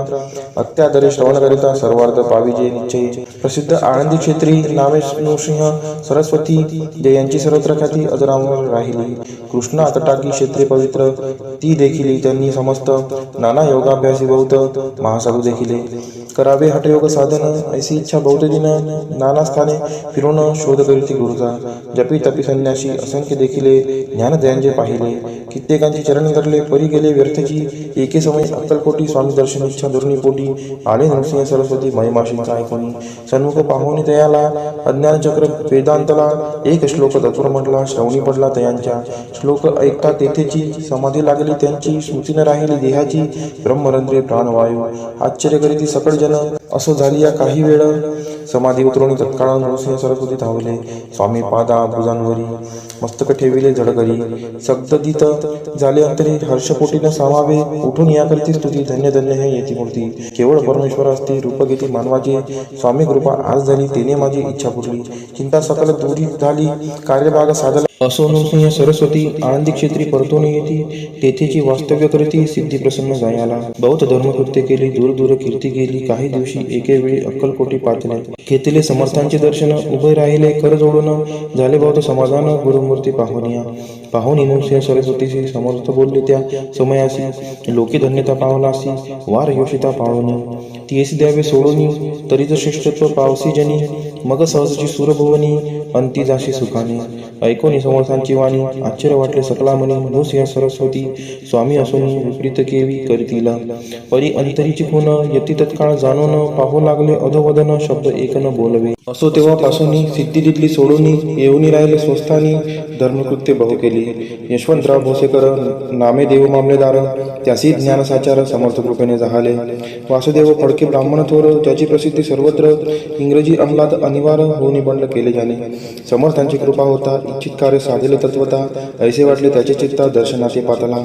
[SPEAKER 2] अत्यादरे श्रवण करिता सर्वार्थ पाविजे निश्चयी. प्रसिद्ध आनंदी क्षेत्री नामे नृसिंह सरस्वती जयांची सर्वत्र ख्याती अजरामर राहिली. कृष्णा तटाकी क्षेत्रे पवित्र ती देखिली त्यांनी समस्त. नाना योगाभ्यासी बहुत महासाधू देखिले. करावे हठयोग साधन ऐसी इच्छा बहुत दिन. नाना स्थाने फिरून शोध करीती गुरुचा. जपी तपी संन्यासी असंख्य देखिले ज्ञानदयांचे पाहिले. कित्येकांची चरण धरले परी गेले व्यर्थची. एके समय अक्कलकोटी स्वामी दर्शन इच्छा धरुणी पोटी आले नृसिंह सरस्वती महिमाशींचा ऐकून. सन्मुख पाहुणी तयाला अज्ञान चक्र वेदांतला. एक श्लोक तत्पर म्हटला श्रवणी पडला तयांच्या. श्लोक ऐकता तेथेची समाधी लागली त्यांची. स्मृतीने राहिली देहाची ब्रह्मरंध्रे प्राणवायू. आश्चर्य करीती सकळ जन असो झाली या काही वेळ. समाधी उतरवणी तत्काळ नृसिंह सरस्वती धावले. स्वामी पादा भुजांवरी मस्तक ठेविले झडकरी. सगदित झाले अंतरी हर्षपोटीनं सामावे. उठून याकरिती स्तुती धन्य धन्य हे येती मूर्ती. केवळ परमेश्वर असती रूप घेती मानवाचे. स्वामी कृपा आज झाली तेने माझी इच्छा पुरली. चिंता सकल दूरी झाली कार्यभाग साधला. असो नृसिंह सरस्वती आनंदी क्षेत्री परतून येती. तेथेची वास्तव्य करीती सिद्धी प्रसन्न जायाला. बहुत धर्मकृत्य केली दूर दूर कीर्ती गेली. काही दिवशी एके वेळी अक्कलकोटी पातले. घेतले समर्थांचे दर्शन उभे राहिले कर जोडून. झाले बहुत समाधान गुरुमूर्ती पाहुनिया. पाहुणी नृसिंह सरस्वतीशी समर्थ बोलले त्या समयासी. लोके धन्यता पावलासी वार योषिता पावनी. तीस द्यावे सोडूनी तरीच श्रेष्ठत्व पावसी जनी. मग सहजची सुरभुवनी अंती जाशी सुखाने. ऐकोनी समर्थांची वाणी आश्चर्य वाटले सकला म्हणी नृसिंह सरस्वती स्वामी असोनी विपरीत केवी करतील परी अंतरीची खून यती तत्काळ जाणून पाहू लागले अधोवदन शब्द एक न बोलवे असो तेव्हापासून सिद्धी दिली सोडून येऊनी राहिले स्वस्थानी धर्मकृत्य बहु केली यशवंतराव भोसेकर नामे देव मामलेदार त्यासी ज्ञानसाचार समर्थ कृपेने झाले वासुदेव फडके ब्राह्मण थोर ज्याची प्रसिद्धी सर्वत्र इंग्रजी अंमलात अनिवार्य होऊन बंड केले जाणे समर्थांची कृपा होता इच्छित कार्य साधले तत्वता ऐसे वाटले त्याचे चित्ता दर्शनाचे पातला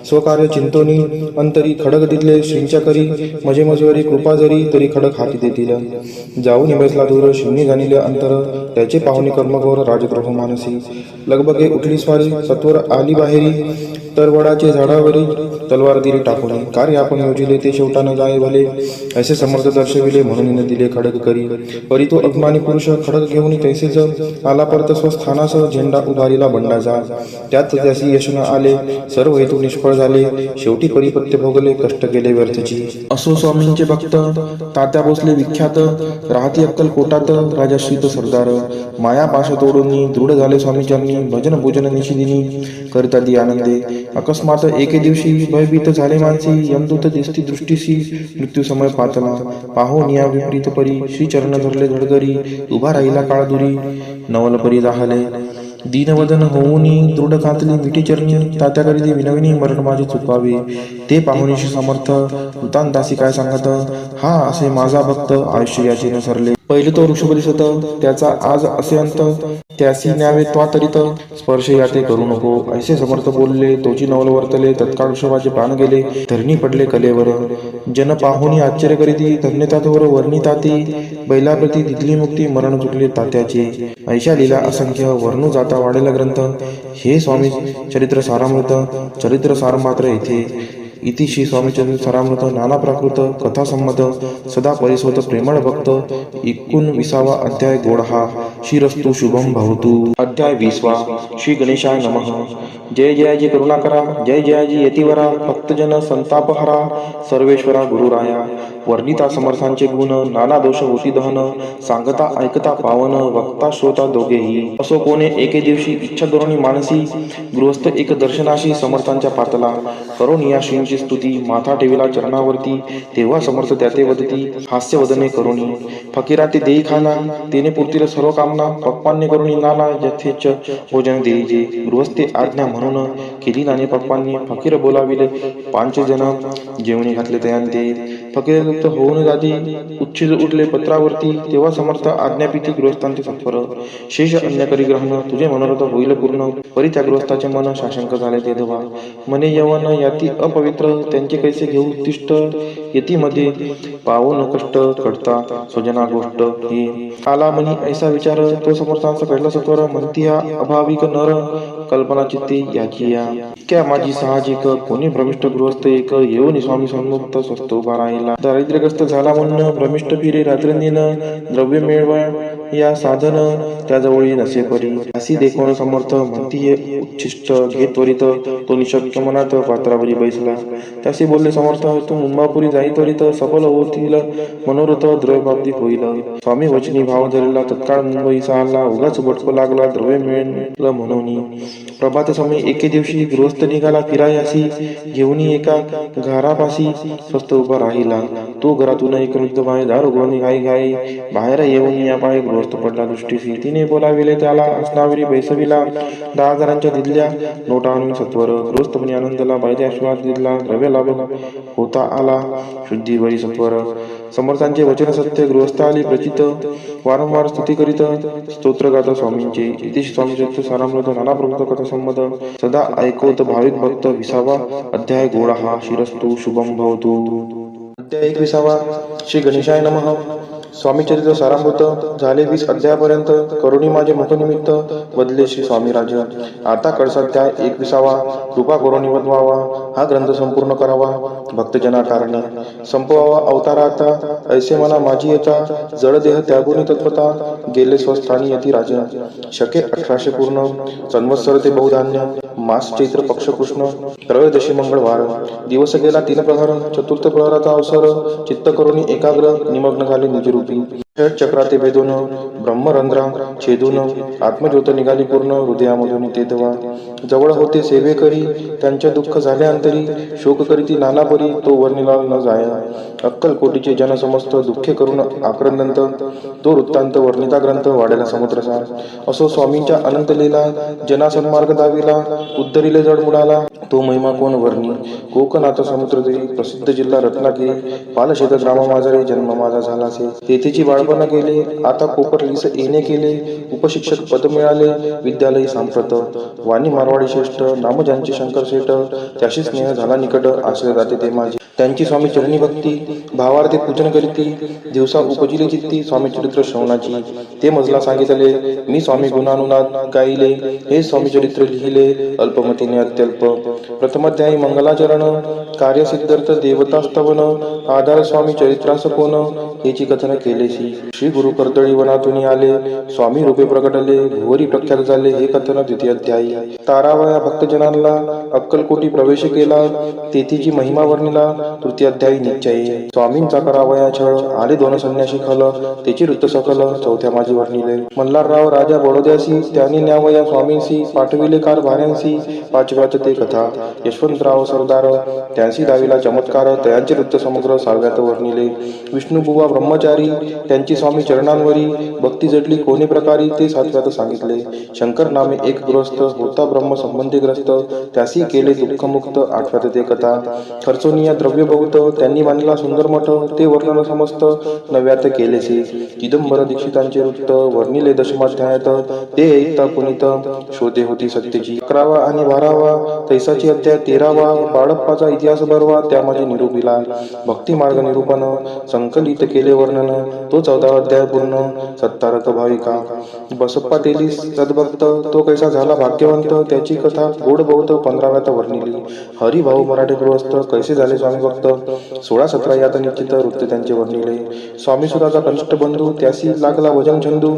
[SPEAKER 2] स्वकार्य चिंतोनी अंतरी खडक दिले श्रींच्या करी मजे मजवरी कृपा जरी तरी खडक हाती देतील जाऊन बसला दूर शिवनी जाणिले अंतर त्याचे पाहुणे कर्मघोर राजद्रोह मानसी लगबगे उठली स्वारी सत्वर आली बाहेरी तरवडाचे झाडावरी तलवार दिली टाकून कार्य आपण योजिले ते शेवटा न जाय भले ऐसे समर्थ दर्शविले म्हणून दिले खडक करी परी तो अभिमानी पुरुष खडक घेऊन तैसेच आला परत स्वस्थानास झेंडा उभारीला बंडाचा त्यात त्यासी यश न आले सर्व हेतू निष्फळ झाले शेवटी परिपत्य भोगले कष्ट केले व्यर्थची असो स्वामींचे भक्त तात्या भोसले विख्यात राहती अक्कलकोटात राजा श्रीत सरदार माया पाश तोडून दृढ झाले स्वामीच्यांनी भजन पूजन निशिदिनी करिता दी आनंदे अकस्मात एके दिवशी भयभीत झाले मानसी यमदूत दिसती दृष्टीसी मृत्यू समय पातला पाहून या विपरीत परी श्री चरण धरले धडधरी उभा राहिला काळदुरी नवल परी राहले दीनवदन होऊनी दृढ कातली मिठी चरणी तात्याकरिती विनविनी मरण माझे चुकावे ते पाहुणीशी समर्थ दासी काय सांगत हा असे माझा भक्त आयुष्य याचे न सरले पहिले तो वृषभ दिसत त्याचा आज असे अंत त्यासी न्यावे त्वातरित स्पर्श याते करू नको ऐसे समर्थ बोलले तोची नवल वर्तले तत्काळ वृषभाचे प्राण गेले धरणी पडले कलेवर जन पाहुणी आश्चर्य करीती धन्यतातवर वर्णिताती बैलाप्रती दिली मुक्ती मरण चुकले तात्याचे ऐशा लीला असंख्य वर्णू जाता वाढेला ग्रंथ हे स्वामी चरित्र सारामृत चरित्र सार मात्र येथे इति श्री स्वामी चरित्र सारामृत नाना प्राकृत कथा संमत सदा परिसोत प्रेमळ भक्त 19 अध्याय गोड हा शिरस्तु शुभम भवतु अध्याय 20 श्री गणेशाय नमः जय जयाजी करुणाकरा जय जयाजी यतिवरा भक्तजन संतापहरा सर्वेश्वरा गुरुराया वर्णिता समर्थांचे गुण नाना दोष होती दहन सांगता ऐकता पावन वक्ता श्रोता दोघेही असो कोणे एके दिवशी इच्छा धोरणी मानसी गृहस्थ एक दर्शनाशी समर्थांच्या पातला करून या श्रींची स्तुती माथा ठेविला चरणावरती तेव्हा समर्थ त्याते वदती हास्य वदने करुणी फकीरा ते देई खाना तेने पुरतील सर्व कामना पप्पांनी करुणी नाना यथेच भोजन देईजे गृहस्थे आज्ञा म्हणून केली नाने पप्पांनी फकीर बोलाविले 5 जण जेवणी घातले तयांते फकीर होऊन जाती उच्छिद उठले पत्रावरती तेव्हा समर्थ आज्ञापिती गृहस्थांचे सत्वर शेष अन्यकरी ग्रहण तुझे मनोरथ होईल पूर्ण परी त्या गृहस्थाचे मन शाशंक झाले ते धवा मने यवन याती अपवित्र त्यांचे कैसे घेऊ तिष्ठ यतीमध्ये पावन कष्ट कडता स्वजना गोष्ट ही आला मनी ऐसा विचार तो समर्थांचा घडला सत्वर म्हणती हा अभाविक नर कल्पना चित्ते याची या क्या माझी साहजिक कोणी भ्रमिष्ठ गृहस्थ एक येऊन स्वामी सन्मुक्त स्वस्त उभा राहिला दारिद्र्यग्रस्त झाला म्हणून भ्रमिष्ठ फिरे रात्रंदिन द्रव्य मिळवा या साधन त्याजवळी नसे परी अशी देखून समर्थ म्हणती उच्छिष्ट घेत त्वरित तो निशक्य मनात पात्रावरी बैसला त्याशी बोलले समर्थ तू मुंबापुरी जाई त्वरित सफल होतील मनोरथ द्रव्यप्राप्ती होईल स्वामी वचनी भाव धरला तत्काळ मुंबई साला उगाच बटको लागला द्रव्य मिळेल म्हणून प्रभात समय एके दिवशी गृहस्थ निघाला फिरायासी घेऊन एका घरापाशी स्वस्त उभा राहिला तो घरातून एक वृद्ध बाई दार उघडून घाई घाई बाहेर येऊन या पाय गृहस्थ पडला दृष्टीसी तिने बोलाविले त्याला असनावरी बैसविला 10,000 दिल्या नोटा आणून सत्वर गृहस्थपणे आनंदला बाईने आशीर्वाद दिला द्रव्य लाभ होता आला शुद्धी बरी सत्वर समर्थांचे वचन सत्य गृहस्थ आली प्रचित वारंवार स्तुती करीत स्तोत्र गाता स्वामींचे इति स्वामी चरित्र सारामृत नाना प्रभुत कथा संमत सदा ऐकवत भाविक भक्त 20 अध्याय गोड हा शिरस्तु शुभम भवतु अध्याय 21 श्री गणेशाय नमः स्वामी चरित्र सारामृत झाले 20 अध्यायापर्यंत करुणी माझे मुखनिमित्त बदले श्री स्वामी राज आता कडसाध्याय 21 कृपा करुणी वदवावा हा ग्रंथ संपूर्ण करावा भक्तजना कारणे संपवावा अवताराता ऐसे मना माझी येता जडदेह त्यागुनी तत्वता गेले स्वस्थानी यती राज शके 1800 पूर्ण संवत्सर ते बहुधान्य मास चैत्र पक्ष कृष्ण त्रयोदशी मंगळवार दिवस गेला 3 प्रहर चतुर्थ प्रहराचा अवसर चित्त करुणी एकाग्र निमग्न झाले निजरूपी षटचक्राते भेदून ब्रह्मरंध्रा छेदून आत्मज्योत निघाली पूर्ण हृदयामधून ते दवा जवळ होते सेवे करी त्यांच्या दुःख झाले अंतरी शोक करीती नाना परी तो वर्णिला न जाय अक्कलकोटीचे जन समस्त दुःखे करून आक्रंदंत तो वृत्तांत वर्णिता ग्रंथ वाढेला समुद्रसार असो स्वामींच्या अनंत लीला जना सन्मार्ग दाविला उद्धरिले जड मुडाला तो महिमा कोण वर्णी कोकणात समुद्रदेवी प्रसिद्ध जिल्हा रत्नागिरी पालशेत ग्राम माझरे जन्म माझा झालासे तेथेची बाळपण गेले आता कोपरलीस येणे केले उपशिक्षक पद मिळाले विद्यालयी सांप्रत वाणी मारवाडी श्रेष्ठ नाम ज्यांचे शंकर शेठ त्याशी स्नेह झाला निकट आश्रय जाते ते माझे त्यांची स्वामी चरणी भक्ती भावार्थे पूजन करीती दिवसा उपजिले चित्ती स्वामी चरित्र श्रवणाची ते मजला सांगितले मी स्वामी गुणानुनाद गाईले हे स्वामी चरित्र लिहिले अल्पमतीने अत्यल्प प्रथमाध्यायी मंगलाचरण कार्यसिद्धार्थ देवतास्तवन आधार स्वामी चरित्रास कोण याची कथन केलेसी श्री गुरु कर्दळी वनातून आले स्वामी रूपे प्रकटले भुवरी प्रख्यात झाले हे कथन द्वितीय अध्यायी तारावया भक्तजनांना अक्कलकोटी प्रवेश केला तेथीची महिमा वर्णिला तृतीय अध्यायी निश्चयी स्वामींचा करावया छळ आले दोन संन्यासी खल त्याची वृत्त सकल चौथ्या माझी वर्णिले मल्हारराव राजा बडोद्यासी त्यांनी न्यावया स्वामींसी पाठविले कार भाऱ्यांसी पाचव्यात ते कथा यशवंतराव सरदार त्यांसी दाविला चमत्कार त्यांचे वृत्त समग्र सहाव्यात वर्णिले विष्णुबुवा ब्रह्मचारी त्यांची स्वामी चरणांवरी भक्ती जडली कोणी प्रकारी ते सातव्यात सांगितले शंकर नामे एक गृहस्थ होता ब्रह्म संबंधी ग्रस्त त्यासी केले दुःखमुक्त आठव्यात ते कथा खर्चोनिया द्रव्य बहुत त्यांनी बांधला सुंदर मठ ते वर्णन समस्त नव्यात केलेसे चिदंबर दीक्षितांचे वृत्त वर्णिले दशमाध्यायात ते ऐकता पुनित शोधे होती सत्यची 11वा आणि 12वा तैसाची अध्याय 13वा बाळप्पाचा इतिहास बरवा त्यामध्ये निरूपिला भक्ती मार्ग निरूपण संकलित केले वर्णन तो 14वा अध्याय पूर्ण सत्तारक भाविका बसप्पा तेली सद्भक्त तो कैसा झाला भाग्यवंत त्याची कथा गोड बहुत 15व्यात वर्णिली हरिभाऊ मराठे गृहस्थ कैसे झाले स्वामी भक्त 16-17 यात निश्चित वृत्त त्यांचे वर्णिले स्वामी सुराचा कनिष्ठ बंधू त्यासी लागला वजन छंदू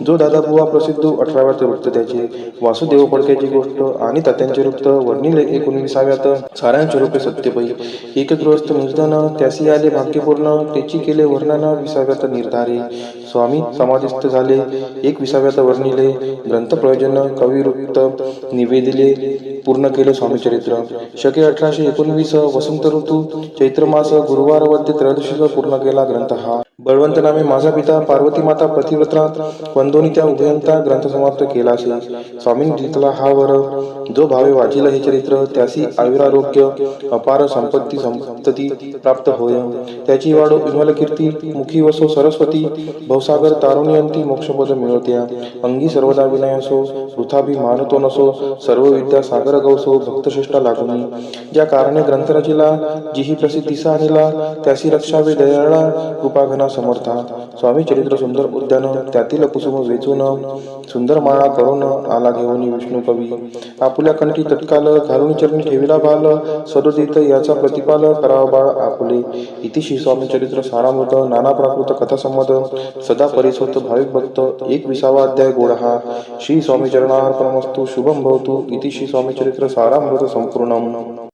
[SPEAKER 2] जो दादा बुवा प्रसिद्ध 18व्यात वृत्त त्याचे वासुदेव पडक्याची गोष्ट आणि तात्यांचे वृत्त वर्णिले 19व्यात सारांचे रूपे सत्यपै एक गृहस्थ निर्धन त्यासी आले भाग्यपूर्ण त्याची केले वर्णन 20व्यात निर्धारे स्वामी समाधिस्थ झाले 21व्यात वर्णिले ग्रंथ प्रयोजन कवी वृत्त निवेदिले पूर्ण केले स्वामी चरित्र शके 1819 वसंत ऋतू चैत्र मास गुरुवार वद्य त्रयोदशीचा पूर्ण केला ग्रंथ हा बळवंत नामे माझा पिता पार्वती माता प्रतिव्रता वंदोनी त्या उभयंता ग्रंथ समाप्त केला स्वामींनी जिंकला हा वर जो भावे वाचिला हे चरित्र त्यासी आयुरारोग्य अपार संपत्ती संपत्ती प्राप्त होय त्याची वाढो विमल कीर्ती मुखी वसो सरस्वती भवसागर तारुण्यंती मोक्षपद मिळवत्या अंगी सर्वदा विनय असो वृथाभी मानतो नसो सर्व विद्या सागर गवसो भक्तश्रेष्ठा लागुनी ज्या कारणे ग्रंथ रचिला जिही प्रसिद्धीसा आणला त्यासी रक्षावे दयाळा कृपाघना समर्था स्वामी चरित्र सुंदर उद्यान त्यातील कुसुम वेचून सुंदर माळा करून आला घेऊन विष्णू कवी आपुल्या कंठी तत्काल घालून चरणी ठेविला बाल सदोदित याचा प्रतिपाल करावा बाळ आपुले इतिशी स्वामी चरित्र सारामृत नाना प्राकृत कथा संमत सदा परिसोत भाविक भक्त 21वा अध्याय गोड हा श्री स्वामी चरणार्पणमस्तु शुभम भवतु इतिशी स्वामी चरित्र सारामृत संपूर्णम